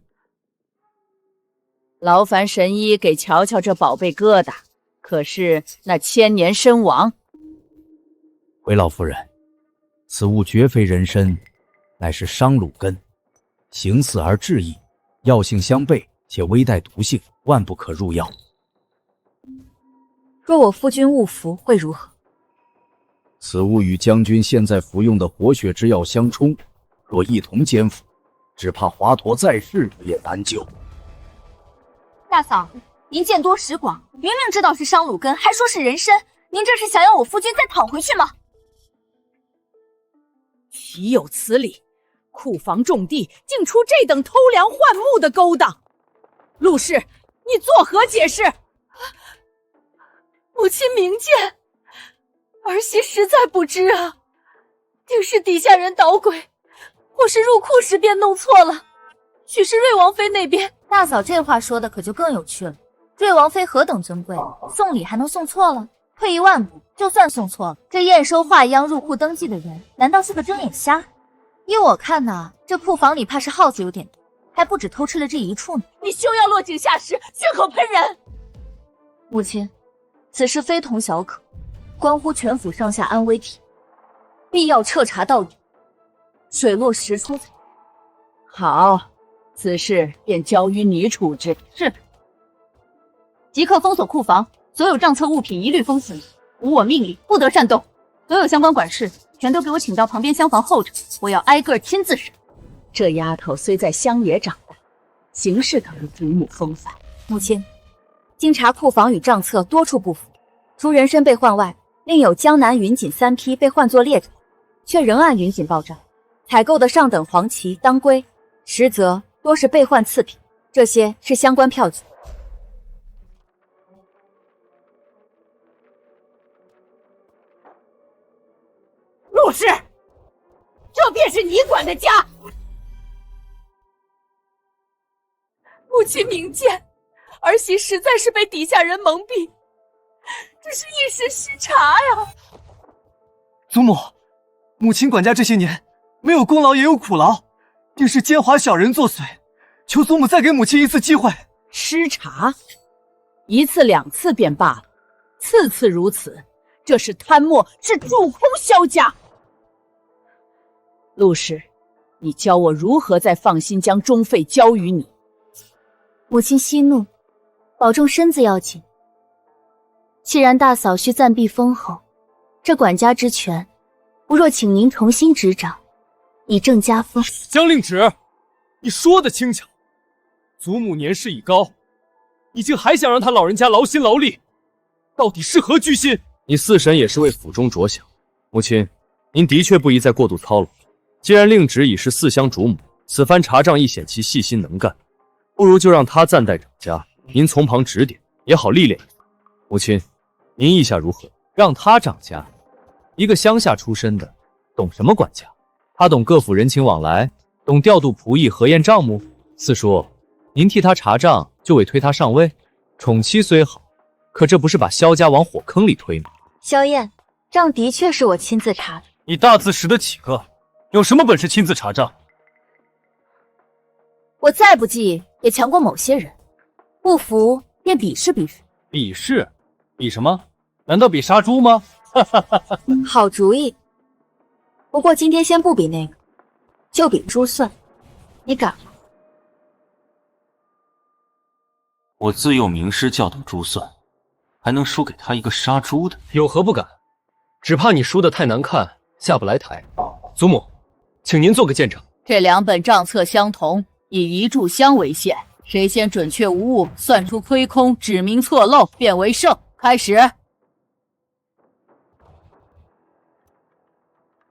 劳烦神医给瞧瞧这宝贝疙瘩，可是那千年参王？回老夫人，此物绝非人参，乃是商鲁根，形似而质异，药性相悖，且微带毒性，万不可入药。若我夫君误服，会如何？此物与将军现在服用的活血之药相冲，若一同煎服，只怕华佗在世也难救。大嫂，您见多识广，明明知道是伤鲁根，还说是人参，您这是想要我夫君再躺回去吗？岂有此理！库房种地，竟出这等偷梁换木的勾当！陆氏，你作何解释？母亲明鉴，儿媳实在不知啊，定是底下人捣鬼，或是入库时便弄错了。许是瑞王妃那边。大嫂这话说的可就更有趣了。瑞王妃何等尊贵，送礼还能送错了？退一万步，就算送错了，这验收画押入库登记的人，难道是个睁眼瞎？依我看呐，这库房里怕是耗子有点多，还不止偷吃了这一处呢。你休要落井下石，血口喷人！母亲，此事非同小可，关乎全府上下安危体，必要彻查到底，水落石出才。好，此事便交于你处置。是。即刻封锁库房，所有账册物品一律封死，无我命令，不得擅动。所有相关管事全都给我请到旁边厢房候着，我要挨个亲自审。这丫头虽在乡野长大，行事可如祖母风范。母亲，经查库房与账册多处不符，除人参被换外，另有江南云锦3批被换作猎头，却仍按云锦报账。采购的上等黄芪、当归，实则多是被换次品，这些是相关票据。陆氏，这便是你管的家。母亲明鉴，儿媳实在是被底下人蒙蔽，这是一时失察呀。祖母，母亲管家这些年没有功劳也有苦劳，定是奸猾小人作祟，求祖母再给母亲一次机会。失察，一次两次便罢了，次次如此，这是贪墨，是助空萧家。陆氏，你教我如何再放心将中费交于你。母亲息怒，保重身子要紧。既然大嫂需暂避封侯，这管家之权，不若请您重新执掌，以正家风。江令旨，你说的轻巧，祖母年事已高，你竟还想让他老人家劳心劳力，到底是何居心？你四婶也是为府中着想，母亲，您的确不宜再过度操劳。既然令旨已是四乡主母，此番查账亦显其细心能干，不如就让他暂代掌家，您从旁指点，也好历练一番。母亲，您意下如何？让他掌家？一个乡下出身的，懂什么管家？他懂各府人情往来，懂调度仆役、核验账目。四叔，您替他查账，就委推他上位，宠妻虽好，可这不是把萧家往火坑里推吗？萧燕，账的确是我亲自查的。你大字识得几个？有什么本事亲自查账？我再不济也强过某些人，不服便比试比试。比试？比什么？难道比杀猪吗？好主意。不过今天先不比那个，就比珠算，你敢吗？我自幼名师教导珠算，还能输给他一个杀猪的？有何不敢？只怕你输得太难看，下不来台。祖母，请您做个见证。这两本账册相同，以一炷香为限，谁先准确无误，算出亏空，指明错漏，便为胜。开始。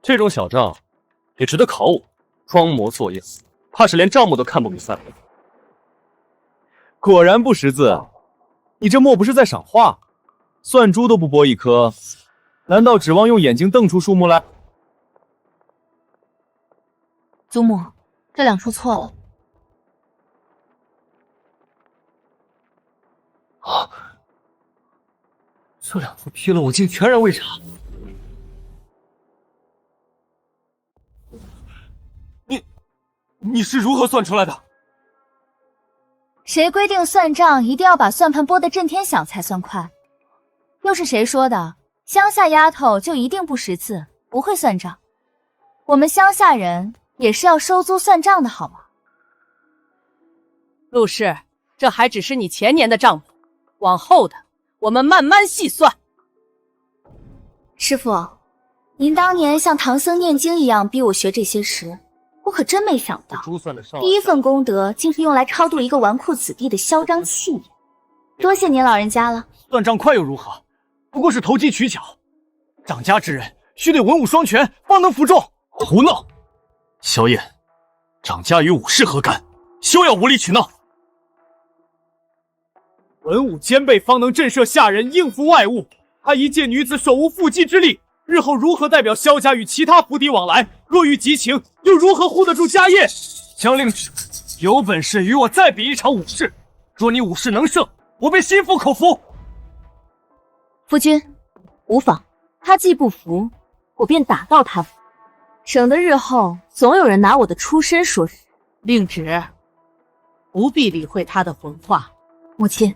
这种小账也值得考我，装模作样，怕是连账目都看不明白。果然不识字，你这莫不是在赏画？算珠都不剥一颗，难道指望用眼睛瞪出数目来？祖母，这两处错了。啊！这两处纰漏我竟全然未察。你是如何算出来的？谁规定算账一定要把算盘拨得震天响才算快？又是谁说的？乡下丫头就一定不识字，不会算账？我们乡下人也是要收租算账的好吗？陆氏，这还只是你前年的账本，往后的我们慢慢细算。师傅，您当年像唐僧念经一样逼我学这些时，我可真没想到，第一份功德竟是用来超度一个纨绔子弟的嚣张气焰。多谢您老人家了。算账快又如何？不过是投机取巧。掌家之人须得文武双全，方能服众。胡闹！萧燕，掌家与武士何干？休要无理取闹！文武兼备，方能震慑下人，应付外物。她一介女子，手无缚鸡之力，日后如何代表萧家与其他府邸往来？若遇急情，又如何护得住家业？江令旨，有本事与我再比一场武士。若你武士能胜，我便心服口服。夫君，无妨，他既不服，我便打到他服，省得日后总有人拿我的出身说事。令旨，不必理会他的混话。母亲，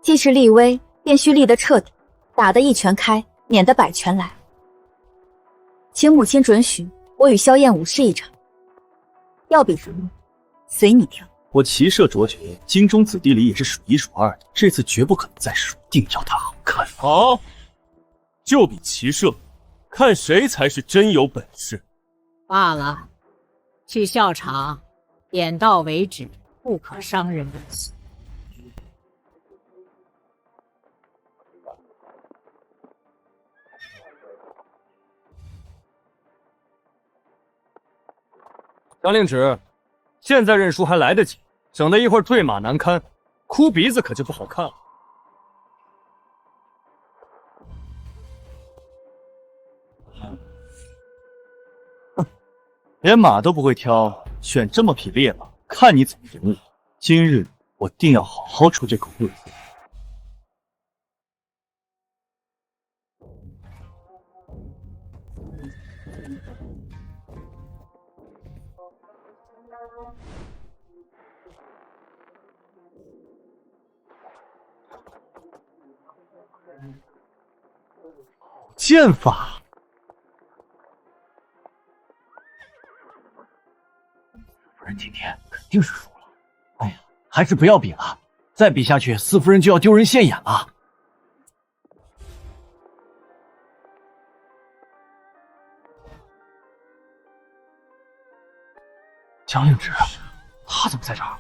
既是立威，便须立得彻底，打得一拳开，免得百拳来。请母亲准许我与萧燕武试一场，要比什么，随你挑。我骑射卓绝，京中子弟里也是数一数二的，这次绝不可能再输，定要他好看。好，就比骑射，看谁才是真有本事。罢了，去校场，点到为止，不可伤人的心。江令旨，现在认输还来得及，省得一会儿坠马难堪，哭鼻子可就不好看了。连马都不会挑，选这么匹烈马，看你怎么赢我！今日我定要好好出这口恶气。剑法，夫人今天肯定是输了。哎呀，还是不要比了，再比下去，四夫人就要丢人现眼了。江令旨，他怎么在这儿？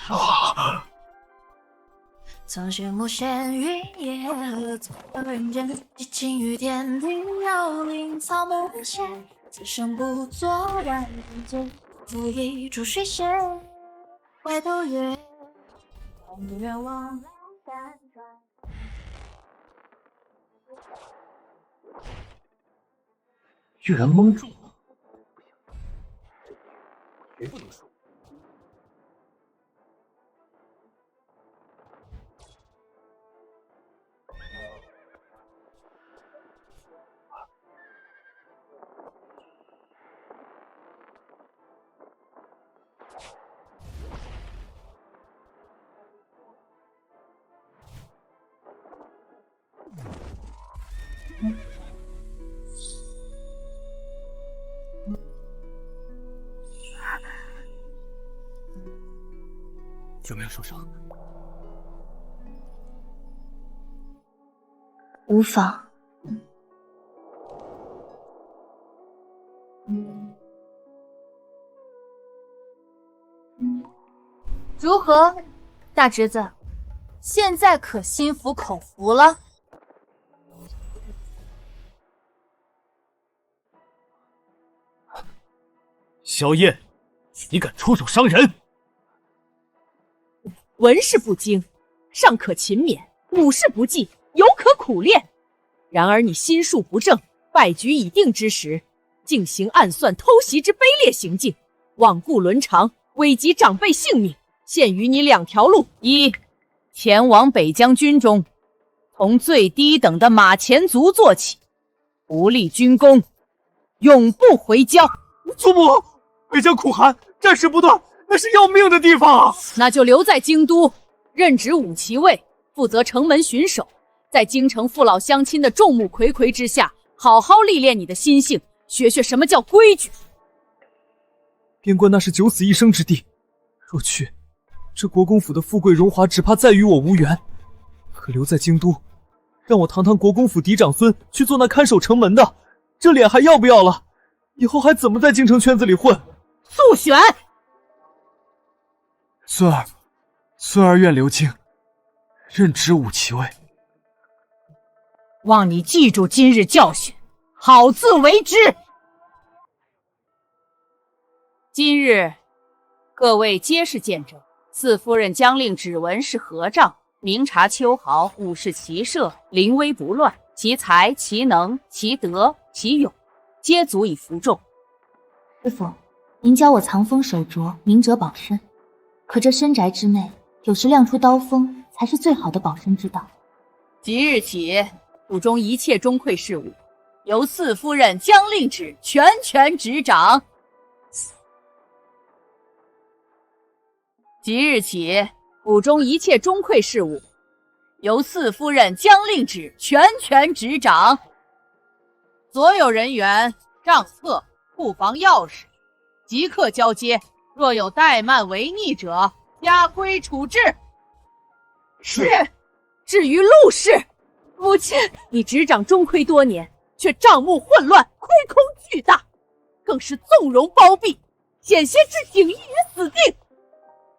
啊！曾羡慕闲云野鹤，做人间激情于天地，摇铃草木间，此生不作万劫，负一株水仙，回头月，愿望单转。居然蒙住了，绝不能输。有没有受伤？无妨。如何，大侄子？现在可心服口服了？萧燕，你敢出手伤人？文事不精，尚可勤勉；武事不济，犹可苦练。然而你心术不正，败局已定之时，竟行暗算偷袭之卑劣行径，罔顾伦常，危及长辈性命。现于你两条路：一，前往北疆军中，从最低等的马前卒做起，不立军功，永不回疆。祖母，北疆苦寒，战事不断，那是要命的地方啊！那就留在京都，任职武骑卫，负责城门巡守，在京城父老乡亲的众目睽睽之下，好好历练你的心性，学学什么叫规矩。边关那是九死一生之地，若去，这国公府的富贵荣华只怕再与我无缘。可留在京都，让我堂堂国公府嫡长孙去做那看守城门的，这脸还要不要了？以后还怎么在京城圈子里混？速选！孙儿愿留京，任职武骑尉。望你记住今日教训，好自为之。今日各位皆是见证，四夫人将令指纹是合账，明察秋毫，武士骑射，临危不乱，其才其能其德其勇，皆足以服众。师父，您教我藏锋守拙，明哲保身。可这深宅之内，有时亮出刀锋，才是最好的保身之道。即日起，府中一切中馈事务，由四夫人将令旨全权执掌。即日起，府中一切中馈事务，由四夫人将令旨全权执掌。所有人员、账册、库房钥匙，即刻交接。若有怠慢违逆者，加规处置。是。至于陆氏，母亲，你执掌中馈多年，却账目混乱，亏空巨大，更是纵容包庇，险些置锦衣于死地。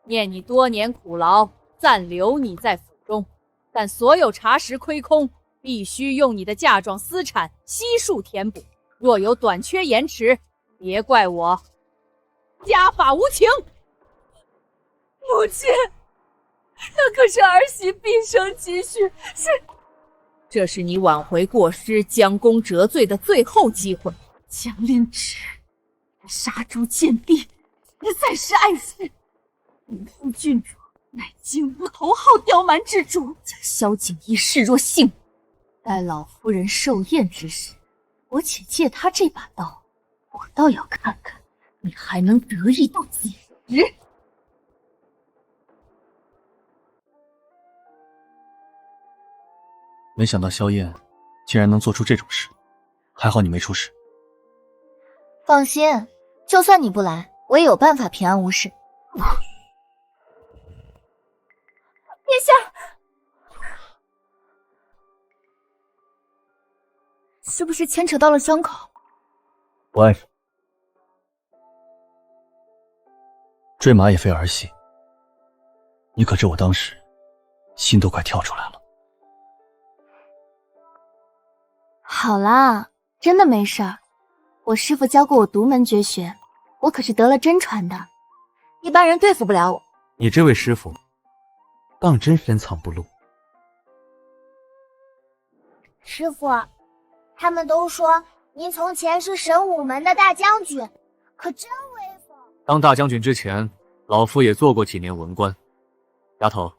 念你多年苦劳，暂留你在府中，但所有查实亏空，必须用你的嫁妆私产悉数填补。若有短缺延迟，别怪我家法无情。母亲，那可是儿媳毕生积蓄，这是你挽回过失、将功折罪的最后机会。将令旨，杀猪见地，实在是碍事。吾父郡主乃京都头号刁蛮之主，将萧景衣视若性命。待老夫人寿宴之时，我且借他这把刀，我倒要看看你还能得意到几时。没想到萧燕竟然能做出这种事，还好你没出事。放心，就算你不来，我也有办法平安无事。殿下，是不是牵扯到了伤口？不碍事。坠马也非儿戏，你可知我当时心都快跳出来了。好啦，真的没事儿。我师父教过我独门绝学，我可是得了真传的，一般人对付不了我。你这位师父当真深藏不露。师父，他们都说您从前是神武门的大将军，可真威风。当大将军之前，老夫也做过几年文官。丫头，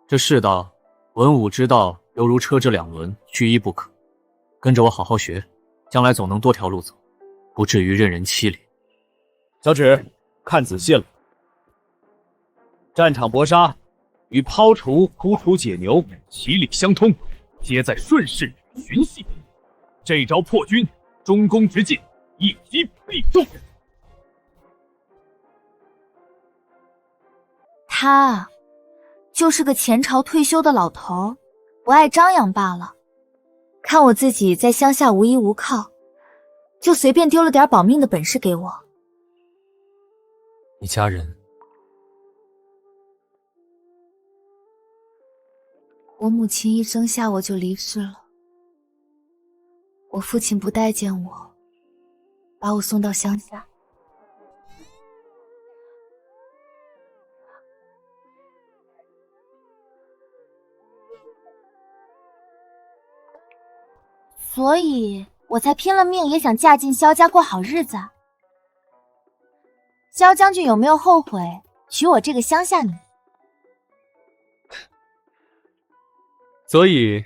这世道文武之道犹如车这两轮，缺一不可。跟着我好好学，将来总能多条路走，不至于任人欺凌。小芷，看仔细了，战场搏杀与抛除、扑除、解牛其理相通，皆在顺势循系。这招破军，中宫直进，一击必中。他就是个前朝退休的老头，不爱张扬罢了。看我自己在乡下无依无靠，就随便丢了点保命的本事给我。你家人？我母亲一生下我就离世了，我父亲不待见我，把我送到乡下。所以我才拼了命也想嫁进萧家过好日子。萧将军有没有后悔娶我这个乡下女？所以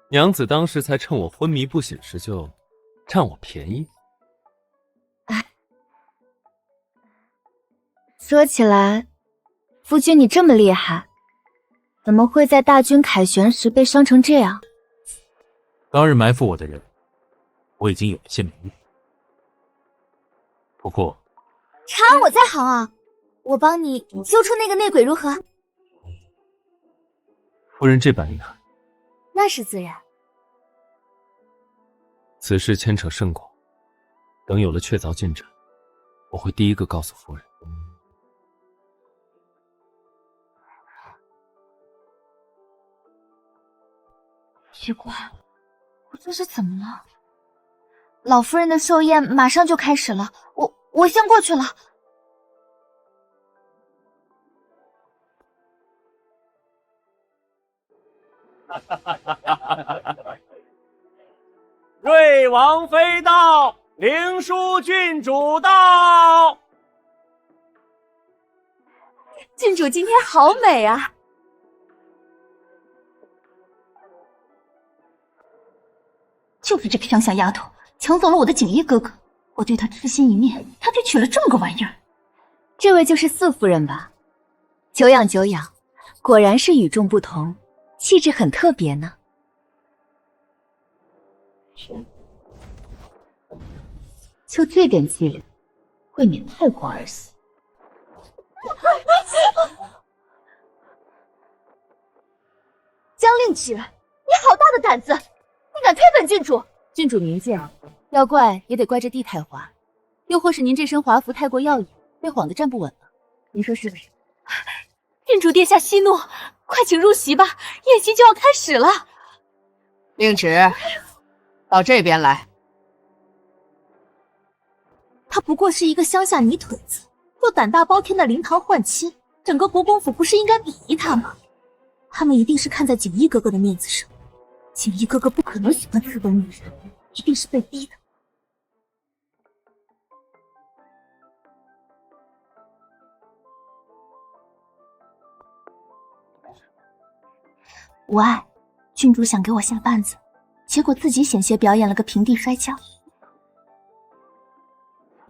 娘子当时才趁我昏迷不醒时就占我便宜。说起来，夫君你这么厉害，怎么会在大军凯旋时被伤成这样？当日埋伏我的人，我已经有些名誉。不过，查我在行啊！我帮你揪出那个内鬼如何？夫人这般厉害，那是自然。此事牵扯甚广，等有了确凿进展，我会第一个告诉夫人。奇怪，我这是怎么了？老夫人的寿宴马上就开始了，我先过去了。瑞王妃到，灵枢郡主到。郡主今天好美啊！就是这个乡下丫头抢走了我的锦衣哥哥，我对她痴心一念，她却娶了这么个玩意儿。这位就是四夫人吧？久仰久仰，果然是与众不同，气质很特别呢。就这点伎俩，未免太过儿戏。江令芷，你好大的胆子！你敢推本郡主？郡主明鉴，要怪也得怪这地太滑，又或是您这身华服太过耀眼，被晃得站不稳了。您说是不是？郡主殿下息怒，快请入席吧，宴席就要开始了。令芷，到这边来。她不过是一个乡下泥腿子，又胆大包天的灵堂换妻，整个国公府不是应该鄙夷她吗？他们一定是看在锦衣哥哥的面子上。锦衣哥哥不可能喜欢此等女人，一定是被逼的。无碍，郡主想给我下绊子，结果自己险些表演了个平地摔跤。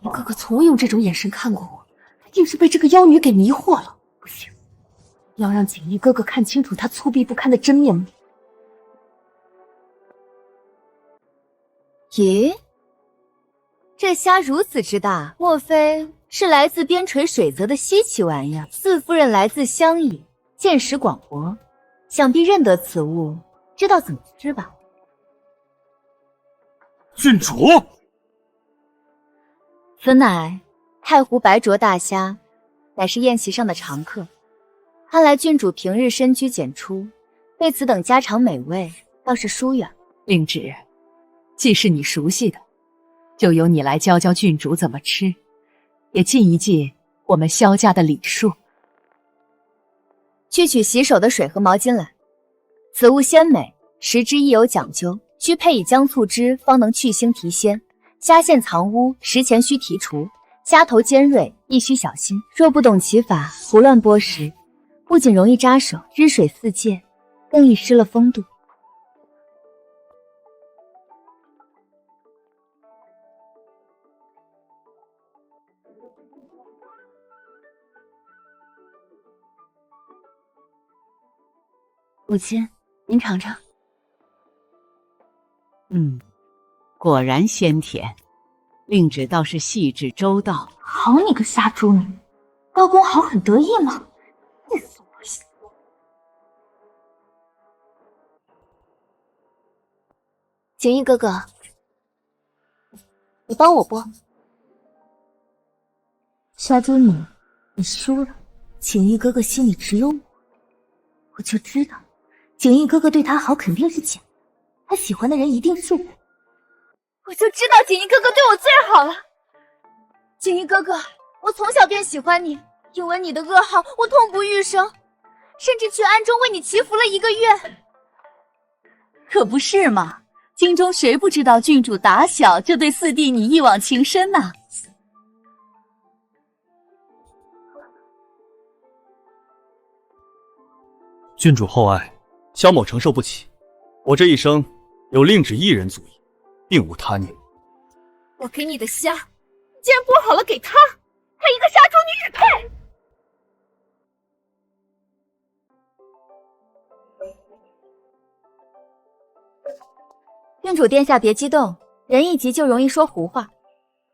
你哥哥从未用这种眼神看过我，一定是被这个妖女给迷惑了。不行，要让锦衣哥哥看清楚他粗鄙不堪的真面目。咦，这虾如此之大，莫非是来自边陲水泽的稀奇玩意儿？四夫人来自乡野，见识广博，想必认得此物，知道怎么吃吧？郡主，此乃太湖白灼大虾，乃是宴席上的常客。看来郡主平日深居简出，对此等家常美味倒是疏远。令芷，既是你熟悉的，就由你来教教郡主怎么吃，也尽一尽我们萧家的礼数。去取洗手的水和毛巾来。此物鲜美，食之亦有讲究，需配以姜醋汁，方能去腥提鲜。虾线藏污，食前需提除；虾头尖锐，亦需小心。若不懂其法，胡乱剥食，不仅容易扎手，汁水四溅，更易失了风度。母亲，您尝尝。果然鲜甜，令芷倒是细致周到。好你个杀猪女，高公好很得意吗？气死我了！锦衣哥哥，你帮我剥。杀猪女，你输了。锦衣哥哥心里只有我就知道，锦衣哥哥对他好肯定是假的，他喜欢的人一定是我。我就知道锦衣哥哥对我最好了。锦衣哥哥，我从小便喜欢你，因为你的噩耗，我痛不欲生，甚至去暗中为你祈福了1个月。可不是嘛，京中谁不知道郡主打小就对四弟你一往情深呐？郡主厚爱，萧某承受不起。我这一生有令芷一人足矣，并无他念。我给你的虾，你竟然剥好了给他，他一个杀猪女只配！郡主殿下别激动，人一急就容易说胡话。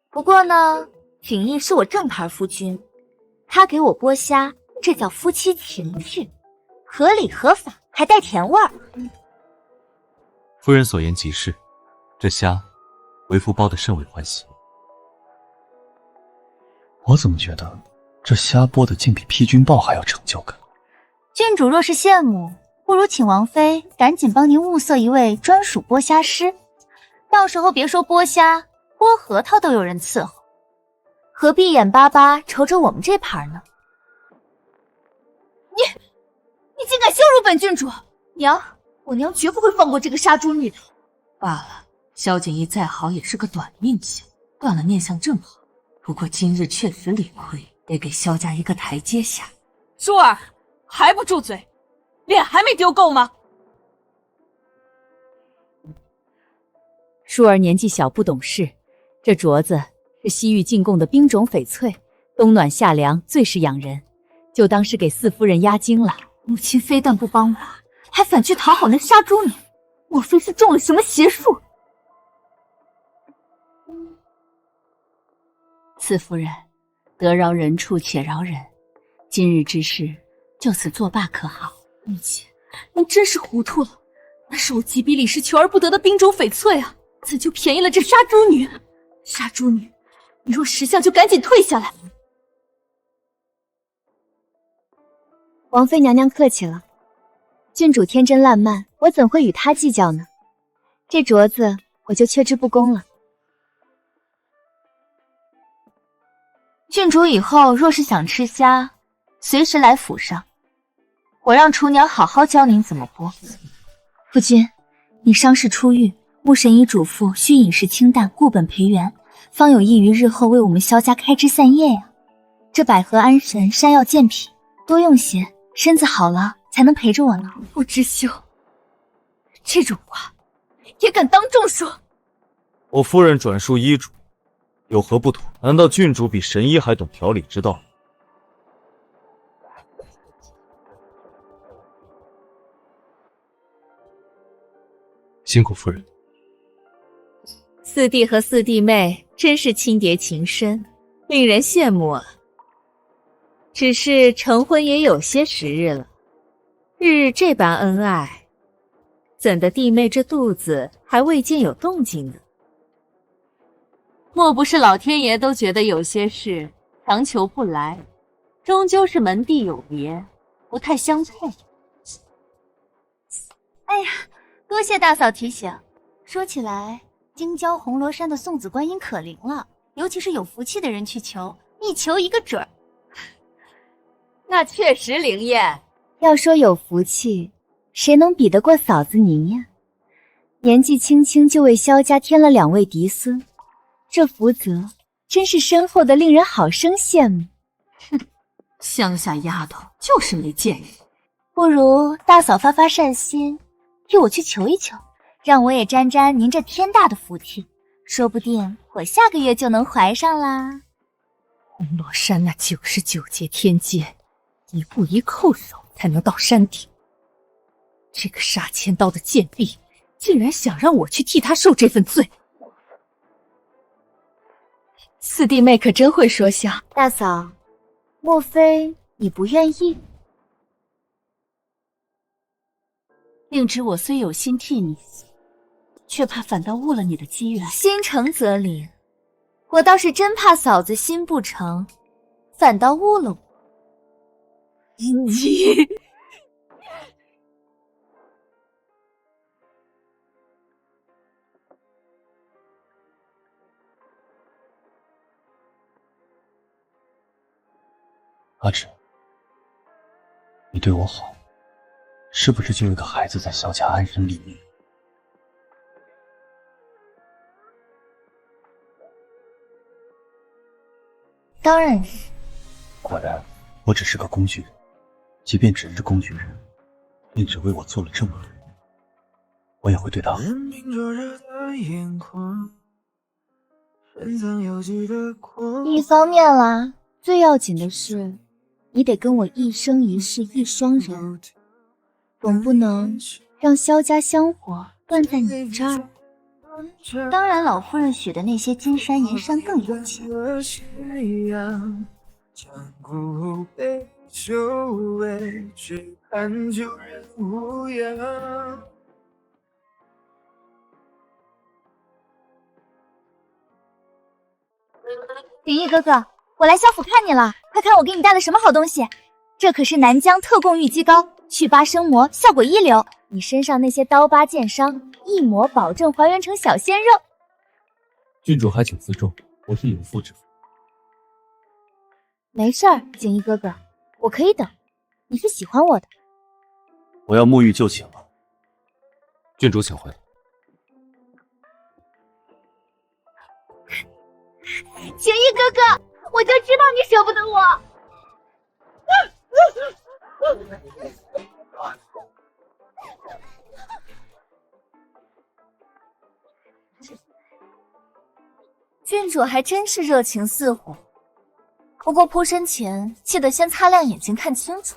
不过呢，锦衣是我正牌夫君，他给我剥虾，这叫夫妻情趣，合理合法，还带甜味儿。夫人所言极是，这虾为夫剥得甚为欢喜。我怎么觉得这虾剥的竟比批君报还要成就感？郡主若是羡慕，不如请王妃赶紧帮您物色一位专属剥虾师，到时候别说剥虾，剥核桃都有人伺候，何必眼巴巴瞅着我们这盘呢？你竟敢羞辱本郡主！娘，我娘绝不会放过这个杀猪女的。罢了，萧景逸再好也是个短命相，断了念想正好。不过今日确实理亏，得给萧家一个台阶下。舒儿，还不住嘴，脸还没丢够吗？舒儿年纪小不懂事，这镯子是西域进贡的冰种翡翠，冬暖夏凉，最是养人，就当是给四夫人压惊了。母亲非但不帮我，还反去讨好那杀猪女，莫非是中了什么邪术？四夫人，得饶人处且饶人，今日之事就此作罢可好？母亲，您真是糊涂了，那是我几笔里是求而不得的冰种翡翠啊，怎就便宜了这杀猪女？杀猪女，你若识相就赶紧退下来。王妃娘娘客气了，郡主天真烂漫，我怎会与她计较呢？这镯子我就却之不恭了。郡主以后若是想吃虾，随时来府上，我让厨娘好好教您怎么剥。夫君，你伤势初愈，穆神医嘱咐需饮食清淡，固本培元，方有益于日后为我们萧家开枝散叶呀。这百合安神，山药健脾，多用些，身子好了才能陪着我呢。不知羞，这种话也敢当众说？我夫人转述医嘱，有何不妥？难道郡主比神医还懂调理之道？辛苦夫人。四弟和四弟妹真是亲蝶情深，令人羡慕啊。只是成婚也有些时日了，日日这般恩爱，怎的弟妹这肚子还未见有动静呢？莫不是老天爷都觉得有些事强求不来，终究是门第有别，不太相配。哎呀，多谢大嫂提醒。说起来，京郊红罗山的送子观音可灵了，尤其是有福气的人去求，一求一个准儿。那确实灵验。要说有福气，谁能比得过嫂子您呀？年纪轻轻就为萧家添了2位嫡孙，这福泽真是深厚的令人好生羡慕。哼，乡下丫头就是没见识。不如大嫂发发善心，替我去求一求，让我也沾沾您这天大的福气，说不定我下个月就能怀上啦。红罗山那99节天阶，一步一叩首才能到山顶。这个杀千刀的贱婢，竟然想让我去替他受这份罪。四弟妹可真会说笑。大嫂，莫非你不愿意？令侄我虽有心替你，却怕反倒误了你的机缘。心诚则灵，我倒是真怕嫂子心不诚，反倒误了我。阿芷，你对我好，是不是就有个孩子在萧家安身立命？当然是。果然，我只是个工具人，即便只是工具人，令只为我做了这么多，我也会对他好。一方面啦，最要紧的是，你得跟我一生一世一双人，总不能让萧家香火断在你这儿。当然，老夫人许的那些金山银山更有钱。江湖杯酒味，只盼旧人无恙。锦衣哥哥，我来萧府看你了，快看我给你带的什么好东西！这可是南疆特供玉肌膏，去疤生磨，效果一流。你身上那些刀疤剑伤，一抹保证还原成小鲜肉。郡主还请自重，我是有妇之夫。没事儿，锦衣哥哥，我可以等。你是喜欢我的。我要沐浴就寝了。郡主请回。锦衣哥哥，我就知道你舍不得我。郡主还真是热情似火，不过扑身前记得先擦亮眼睛看清楚。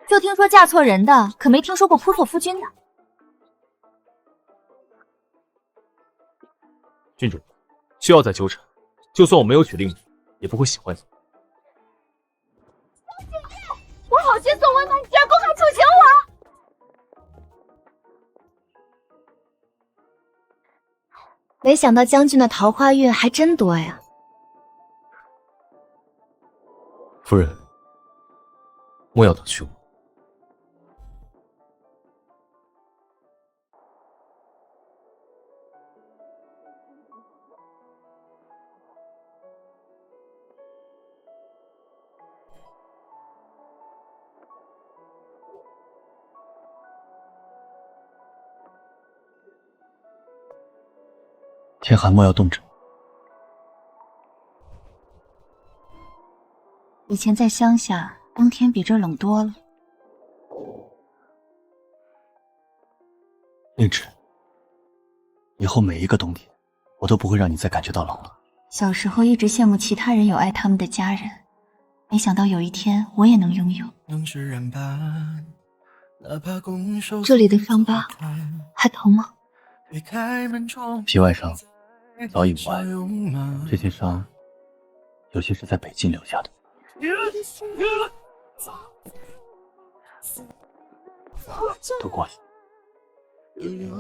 就听说嫁错人的，可没听说过扑错夫君的。郡主，需要再纠缠，就算我没有娶令女，也不会喜欢你。我好心送温暖，你居然公开处刑我！没想到将军的桃花运还真多呀。夫人，莫要等去我。天寒莫要冻着。以前在乡下，冬天比这冷多了。令旨，以后每一个冬天，我都不会让你再感觉到冷了。小时候一直羡慕其他人有爱他们的家人，没想到有一天我也能拥有。这里的伤疤还疼吗？皮外伤早已无碍，这些伤有些是在北境留下的。都过去。以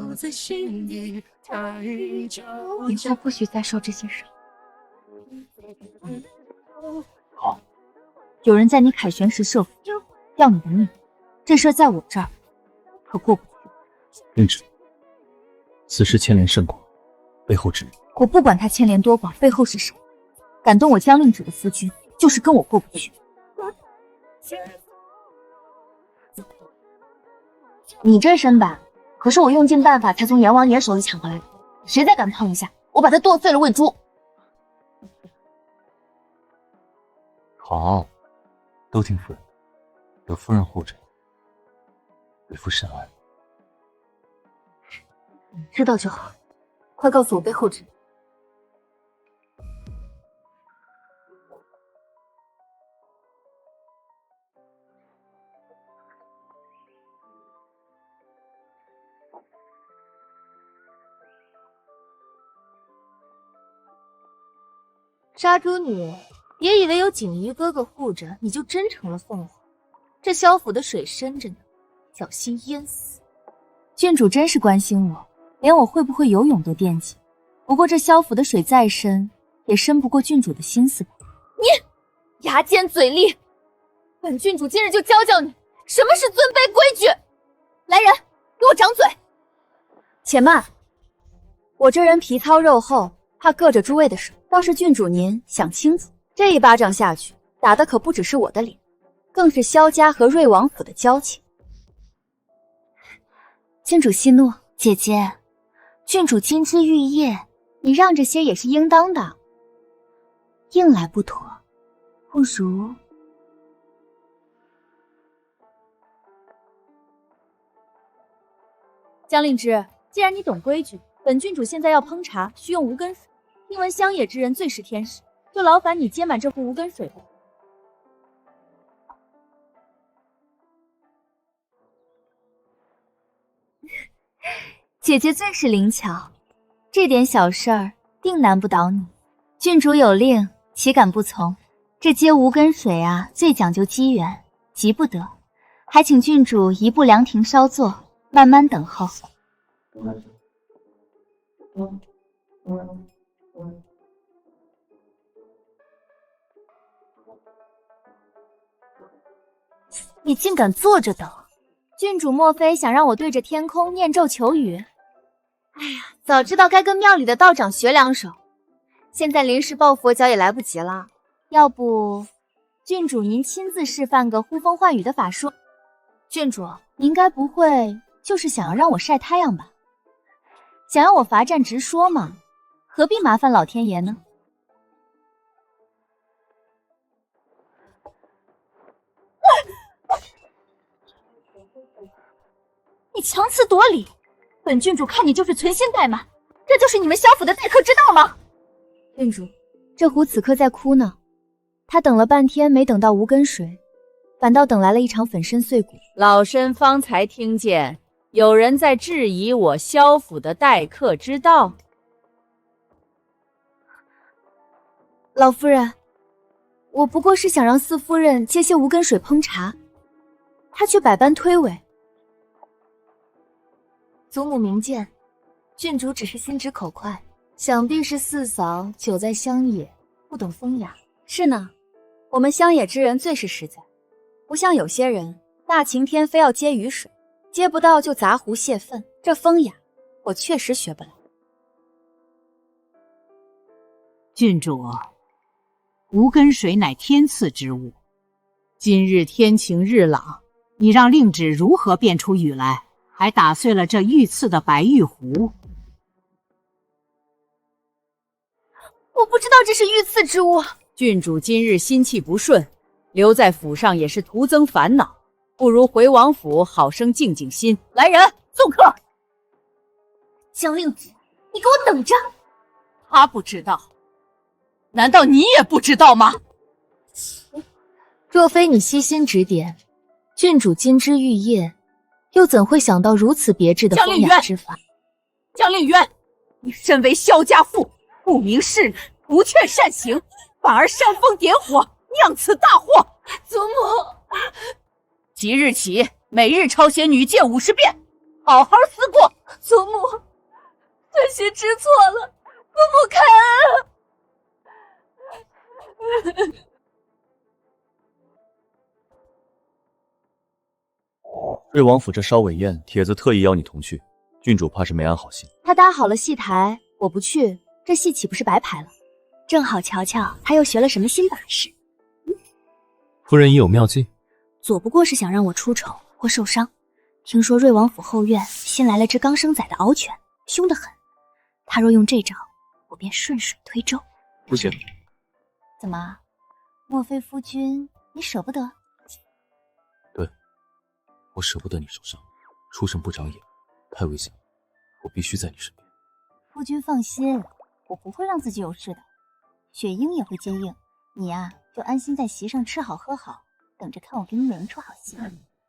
后不许再受这些伤。好。有人在你凯旋时设伏，要你的命，这事在我这儿可过不去。令旨，此事牵连甚广，背后之人。我不管他牵连多广，背后是谁，敢动我江令旨的夫君，就是跟我过不去。你这身板，可是我用尽办法才从阎王爷手里抢回来的，谁再敢碰一下，我把他剁碎了喂猪。好，都听夫人，有夫人护着，为夫甚安。知道就好，快告诉我背后之人。杀猪女，别以为有锦衣哥哥护着，你就真成了凤凰。这萧府的水深着呢，小心淹死。郡主真是关心我，连我会不会游泳都惦记。不过这萧府的水再深，也深不过郡主的心思吧？你牙尖嘴利，本郡主今日就教教你什么是尊卑规矩。来人，给我掌嘴！且慢，我这人皮糙肉厚，怕硌着诸位的手。倒是郡主您想清楚，这一巴掌下去，打的可不只是我的脸，更是萧家和瑞王府的交情。郡主息怒，姐姐，郡主金枝玉叶，你让着些也是应当的。硬来不妥，不如……江令之，既然你懂规矩，本郡主现在要烹茶，需用无根水。听闻乡野之人最识天时，就劳烦你接满这壶无根水吧。姐姐最是灵巧，这点小事儿定难不倒你。郡主有令，岂敢不从？这接无根水啊，最讲究机缘，急不得，还请郡主移步凉亭稍坐，慢慢等候。你竟敢坐着等？郡主莫非想让我对着天空念咒求雨？哎呀，早知道该跟庙里的道长学两手，现在临时抱佛脚也来不及了。要不，郡主您亲自示范个呼风唤雨的法术？郡主，您该不会就是想要让我晒太阳吧？想要我罚站直说嘛，何必麻烦老天爷呢？你强词夺理，本郡主看你就是存心怠慢，这就是你们萧府的待客之道吗？郡主，这壶此刻在哭呢，他等了半天没等到无根水，反倒等来了一场粉身碎骨。老身方才听见有人在质疑我萧府的待客之道。老夫人，我不过是想让四夫人接些无根水烹茶，她却百般推诿。祖母明鉴，郡主只是心直口快，想必是四嫂久在乡野，不懂风雅。是呢，我们乡野之人最是实在，不像有些人大晴天非要接雨水，接不到就砸壶泄愤，这风雅我确实学不来。郡主，无根水乃天赐之物，今日天晴日朗，你让令旨如何变出雨来？还打碎了这御赐的白玉壶。我不知道这是御赐之物。郡主今日心气不顺，留在府上也是徒增烦恼，不如回王府好生静静心。来人，送客。江令旨，你给我等着！他不知道，难道你也不知道吗？若非你悉心指点，郡主金枝玉叶又怎会想到如此别致的风雅之法？江令渊，你身为萧家妇，不明事理，不劝善行，反而煽风点火，酿此大祸。祖母，即日起，每日抄写女诫50遍，好好思过。祖母，这些知错了，祖母开恩。瑞王府这烧尾宴，帖子特意邀你同去，郡主怕是没安好心。他搭好了戏台，我不去，这戏岂不是白排了？正好瞧瞧他又学了什么新把式。夫人已有妙计，左不过是想让我出丑或受伤。听说瑞王府后院新来了只刚生崽的獒犬，凶得很。他若用这招，我便顺水推舟。不行。怎么？莫非夫君你舍不得？对，我舍不得你受伤，出生不长眼，太危险了，我必须在你身边。夫君放心，我不会让自己有事的。雪鹰也会接应，你呀，就安心在席上吃好喝好，等着看我给你演一出好戏。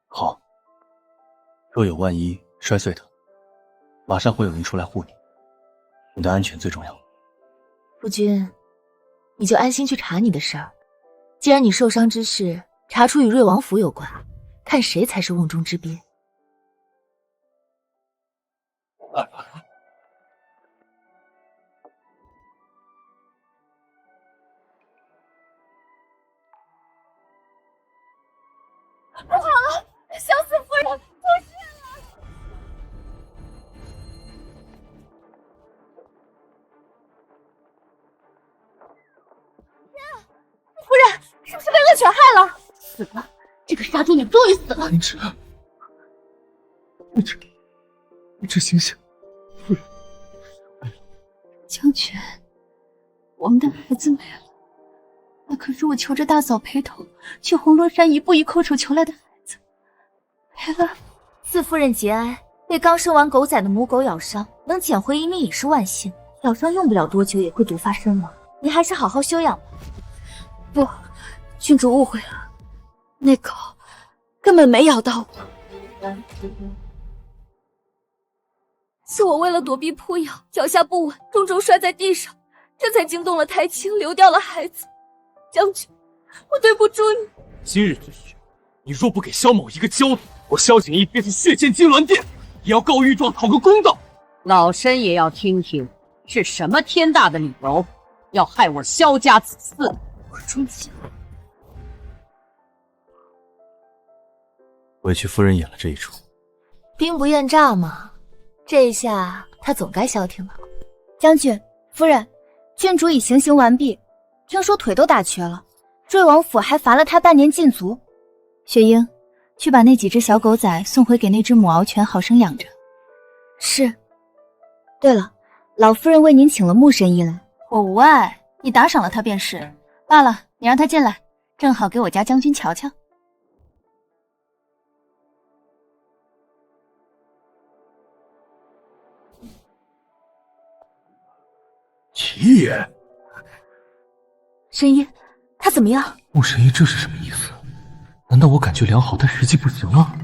好，若有万一摔碎它，马上会有人出来护你，你的安全最重要。夫君，你就安心去查你的事儿。既然你受伤之事查出与瑞王府有关，看谁才是瓮中之鳖。不好了，萧四夫人出事了！夫人，是不是被恶犬害了？死了！这个杀猪女终于死了！你这醒醒，夫人。将军，我们的孩子没了，那可是我求着大嫂陪同去红罗山一步一叩首求来的孩子，没了。四夫人节哀，被刚生完狗崽的母狗咬伤，能捡回一命已是万幸。咬伤用不了多久也会毒发身亡，你还是好好休养吧。不，郡主误会了，那狗根本没咬到我。是我为了躲避扑咬，脚下不稳，重重摔在地上，这才惊动了台青，流掉了孩子。将军，我对不住你。今日之事，你若不给萧某一个交代，我萧景义便是血溅金銮殿，也要告御状讨个公道。老身也要听听是什么天大的理由，要害我萧家子嗣。我中计了。委屈夫人演了这一出。兵不厌诈嘛，这一下他总该消停了。将军、夫人，郡主已行刑完毕，听说腿都打瘸了，瑞王府还罚了他半年禁足。雪英，去把那几只小狗仔送回给那只母獒犬好生养着。是。对了，老夫人为您请了穆神医来。我无碍，你打赏了他便是。罢了，你让他进来，正好给我家将军瞧瞧。齐爷，神医，他怎么样？穆神医这是什么意思？难道我感觉良好，但实际不行了？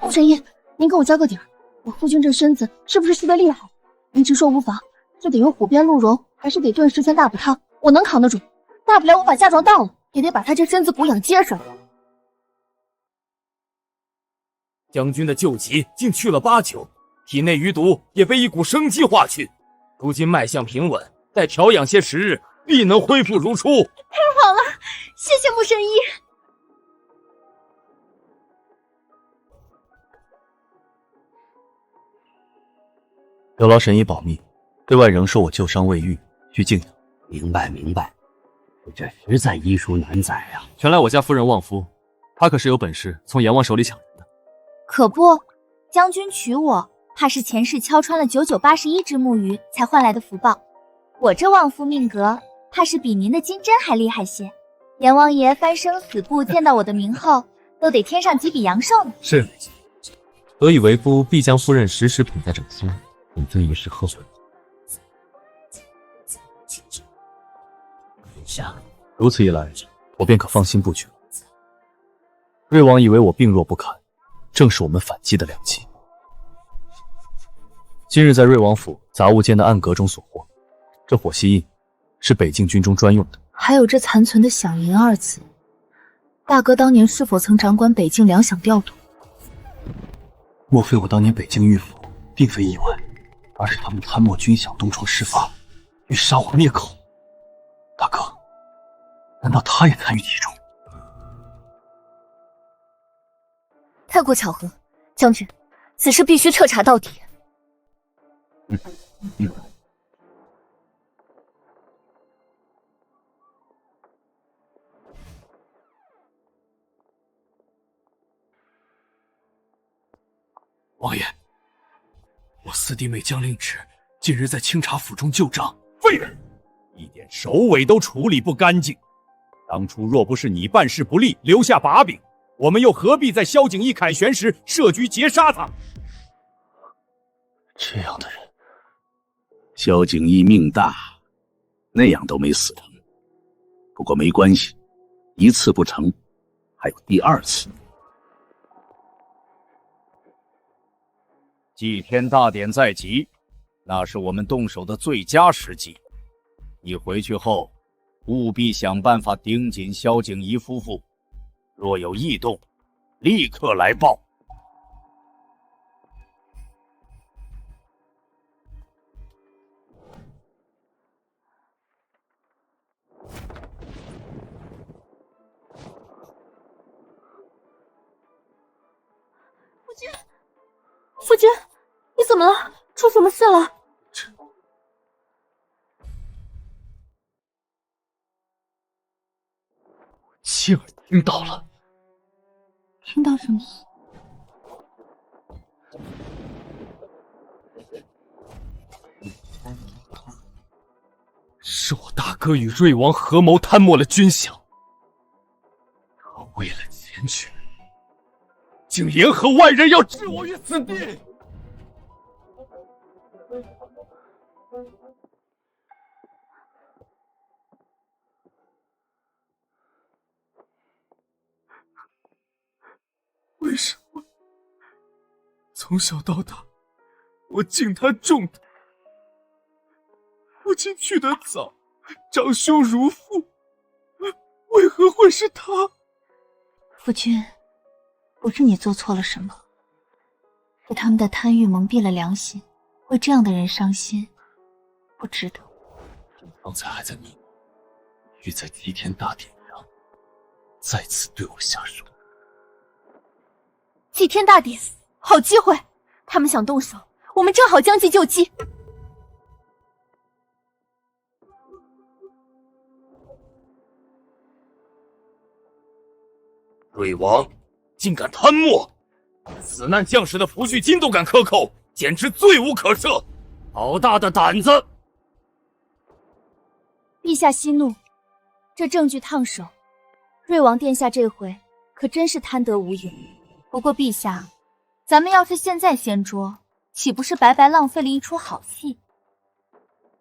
穆神医，您给我交个底儿，我夫君这身子是不是虚得厉害？您直说无妨，是得用虎鞭鹿茸，还是得炖10全大补汤？我能扛得住，大不了我把嫁妆当了，也得把他这身子骨养结实。将军的旧疾竟去了8九，体内余毒也被一股生机化去，如今脉象平稳，再调养些时日，必能恢复如初。太好了，谢谢穆神医。有劳神医保密，对外仍说我旧伤未愈，需静养。明白明白，这实在医书难载啊！全赖我家夫人旺夫，她可是有本事从阎王手里抢人的。可不，将军娶我，怕是前世敲穿了9981只木鱼才换来的福报。我这旺夫命格，怕是比您的金针还厉害些。阎王爷翻生死簿见到我的名后，都得添上几笔阳寿呢。是，所以为夫必将夫人时时捧在掌心，本尊一世呵护。如此一来，我便可放心不惧了。瑞王以为我病弱不堪，正是我们反击的良机。今日在瑞王府杂物间的暗格中所获，这火蜥印是北境军中专用的，还有这残存的饗银2字，大哥当年是否曾掌管北境粮饷调度？莫非我当年北境御府并非意外，而是他们贪墨军饷东窗事发，欲杀我灭口？大哥，难道他也参与其中？太过巧合，将军，此事必须彻查到底。王爷，我四弟妹江令芷近日在清查府中旧账。废人，一点首尾都处理不干净。当初若不是你办事不力，留下把柄，我们又何必在萧景义凯旋时设局截杀他？这样的人，萧景义命大，那样都没死成。不过没关系，一次不成，还有第2次。祭天大典在即，那是我们动手的最佳时机。你回去后，务必想办法盯紧萧景怡夫妇，若有异动，立刻来报。夫君，你怎么了？出什么事了？亲耳听到了。听到什么？是我大哥与瑞王合谋贪墨了军饷，他为了钱权，竟联合外人要置我于死地。为什么从小到大，我敬他重他？父亲去得早，长兄如父，为何会是他？夫君，不是你做错了什么，是他们的贪欲蒙蔽了良心，为这样的人伤心，不值得。刚才还在密谋，欲在祭天大典上再次对我下手。祭天大典，好机会！他们想动手，我们正好将计就计。瑞王竟敢贪墨，死难将士的抚恤金都敢克扣，简直罪无可赦！好大的胆子！陛下息怒，这证据烫手。瑞王殿下这回可真是贪得无厌。不过陛下，咱们要是现在掀桌，岂不是白白浪费了一出好戏？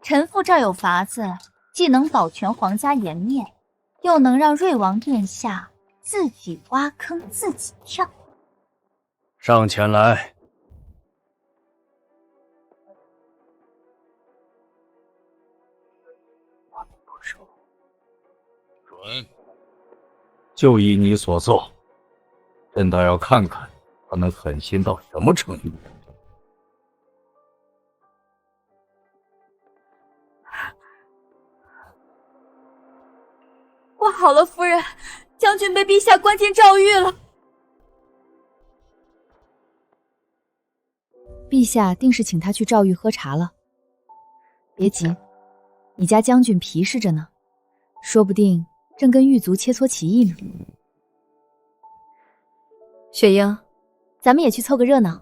臣妇这儿有法子，既能保全皇家颜面，又能让瑞王殿下自己挖坑自己跳。上前来。准，就依你所做，朕倒要看看他能狠心到什么程度。不好了，夫人，将军被陛下关进诏狱了。陛下定是请他去诏狱喝茶了。别急，你家将军皮实着呢，说不定正跟狱卒切磋棋艺呢。雪英，咱们也去凑个热闹。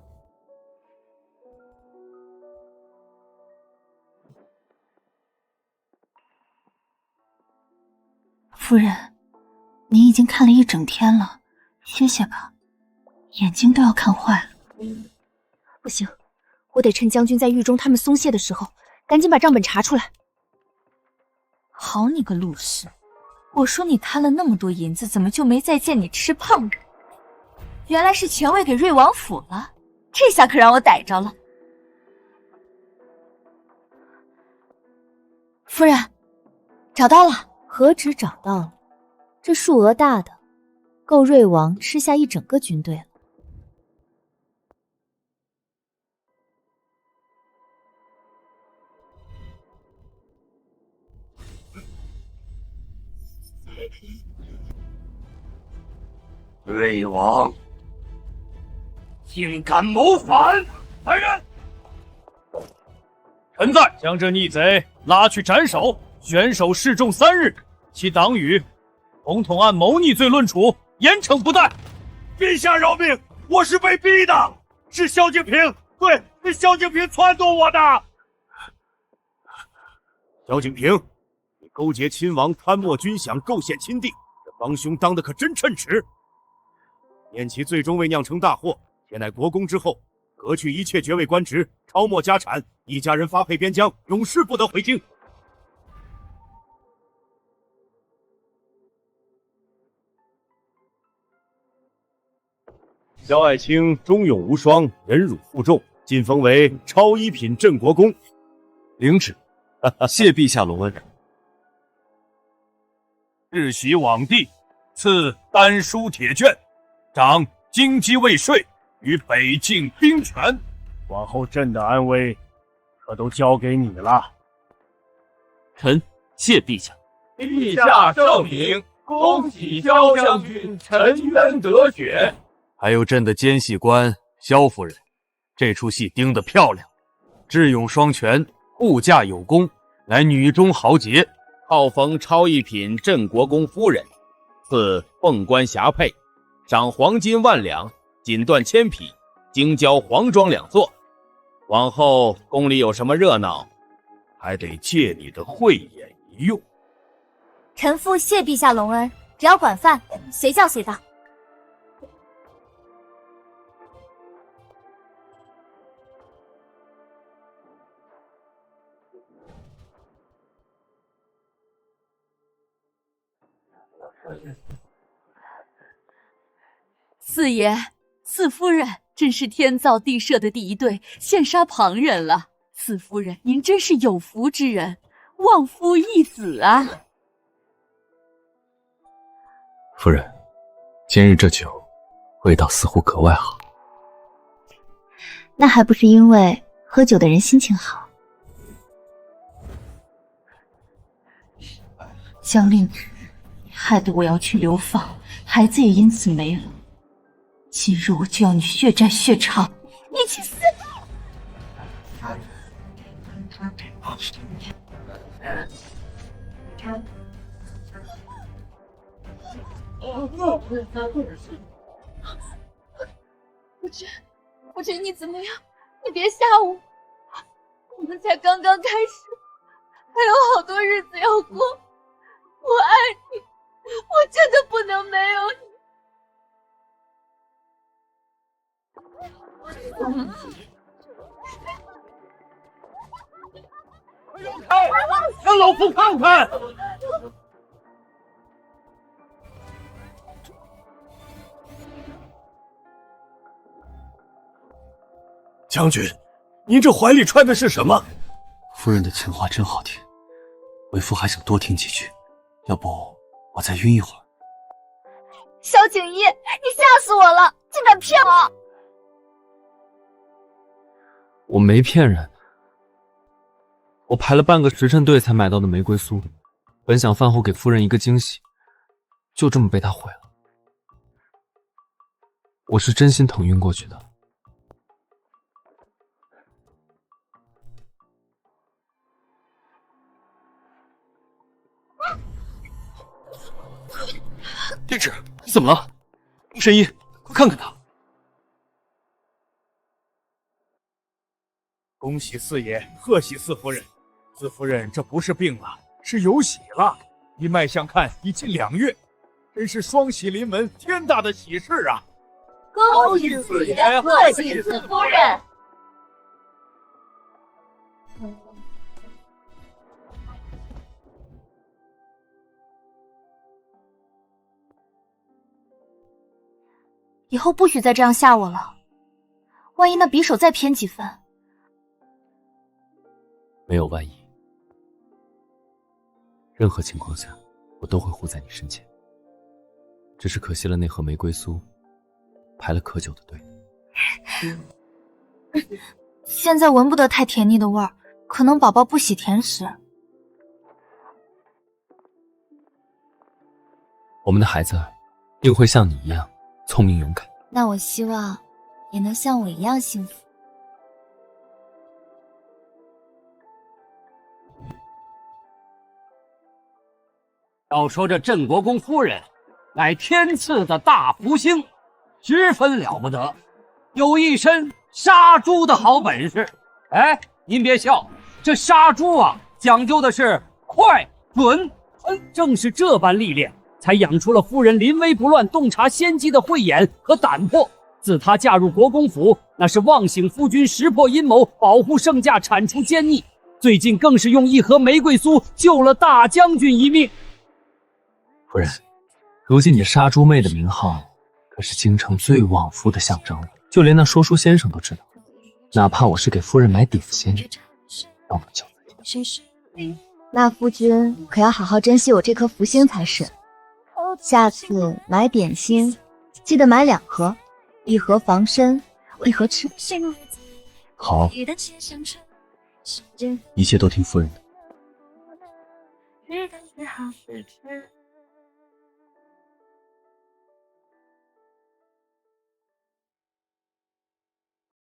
夫人，您已经看了一整天了，歇歇吧，眼睛都要看坏了。不行，我得趁将军在狱中他们松懈的时候，赶紧把账本查出来。好你个陆氏，我说你贪了那么多银子，怎么就没再见你吃胖的？原来是权位给瑞王府了，这下可让我逮着了。夫人，找到了。何止找到了，这数额大的，够瑞王吃下一整个军队了。瑞王竟敢谋反！来人！臣在，将这逆贼拉去斩首，悬首示众3日，其党羽统统按谋逆罪论处，严惩不贷。陛下饶命，我是被逼的，是萧敬平，对，是萧敬平撺掇我的。萧敬平，你勾结亲王，贪墨军饷，构陷亲弟，这帮凶当的可真称耻。念其最终未酿成大祸，且乃国公之后，革去一切爵位官职，抄没家产，一家人发配边疆，永世不得回京。萧爱卿忠勇无双，忍辱负重，晋封为超一品镇国公。领旨，谢陛下隆恩。世袭罔帝，赐丹书铁券，掌京畿卫税与北境兵权。往后朕的安危，可都交给你了。臣谢陛下。陛下圣明，恭喜萧将军沉冤得雪。还有朕的奸细官萧夫人，这出戏盯得漂亮，智勇双全，护驾有功，乃女中豪杰。号封超一品镇国公夫人，赐凤冠霞帔，赏黄金1万两，锦缎1000匹，京郊黄庄2座。往后宫里有什么热闹，还得借你的慧眼一用。臣妇谢陛下隆恩，只要管饭，随叫随到。四爷，四夫人真是天造地设的第一对，羡煞旁人了。四夫人，您真是有福之人，望夫一子啊！夫人，今日这酒味道似乎格外好。那还不是因为喝酒的人心情好。江令芷，害得我要去流放，孩子也因此没了。今日我就要你血债血偿，你去死！夫君，你怎么样？你别吓我，我们才刚刚开始，还有好多日子要过。我爱你，我真的不能没有你。让老夫看看！将军，您这怀里揣的是什么？夫人的情话真好听，为夫还想多听几句，要不我再晕一会儿。萧景逸，你吓死我了，竟敢骗我！我没骗人，我排了半个时辰队才买到的玫瑰酥，本想饭后给夫人一个惊喜，就这么被他毁了。我是真心疼晕过去的。令芷，你怎么了？神医，快看看他！恭喜四爷，贺喜四夫人。四夫人这不是病了，是有喜了。依脉相看，已近2月，真是双喜临门，天大的喜事啊！恭喜四爷，贺喜四夫人。以后不许再这样吓我了，万一那匕首再偏几分。没有万一，任何情况下我都会护在你身前。只是可惜了那盒玫瑰酥，排了可久的队。现在闻不得太甜腻的味儿，可能宝宝不喜甜食。我们的孩子定会像你一样聪明勇敢。那我希望也能像我一样幸福。要说这镇国公夫人，乃天赐的大福星，十分了不得，有一身杀猪的好本事。哎，您别笑，这杀猪啊，讲究的是快、准、狠。正是这般历练，才养出了夫人临危不乱、洞察先机的慧眼和胆魄。自她嫁入国公府，那是望醒夫君，识破阴谋，保护圣驾，铲除奸逆。最近更是用一盒玫瑰酥救了大将军一命。夫人，如今你杀猪妹的名号可是京城最旺夫的象征了，就连那说书先生都知道。哪怕我是给夫人买点心，都能救自己。那夫君可要好好珍惜我这颗福星才是。下次买点心，记得买2盒，1盒防身，1盒吃。好，一切都听夫人的。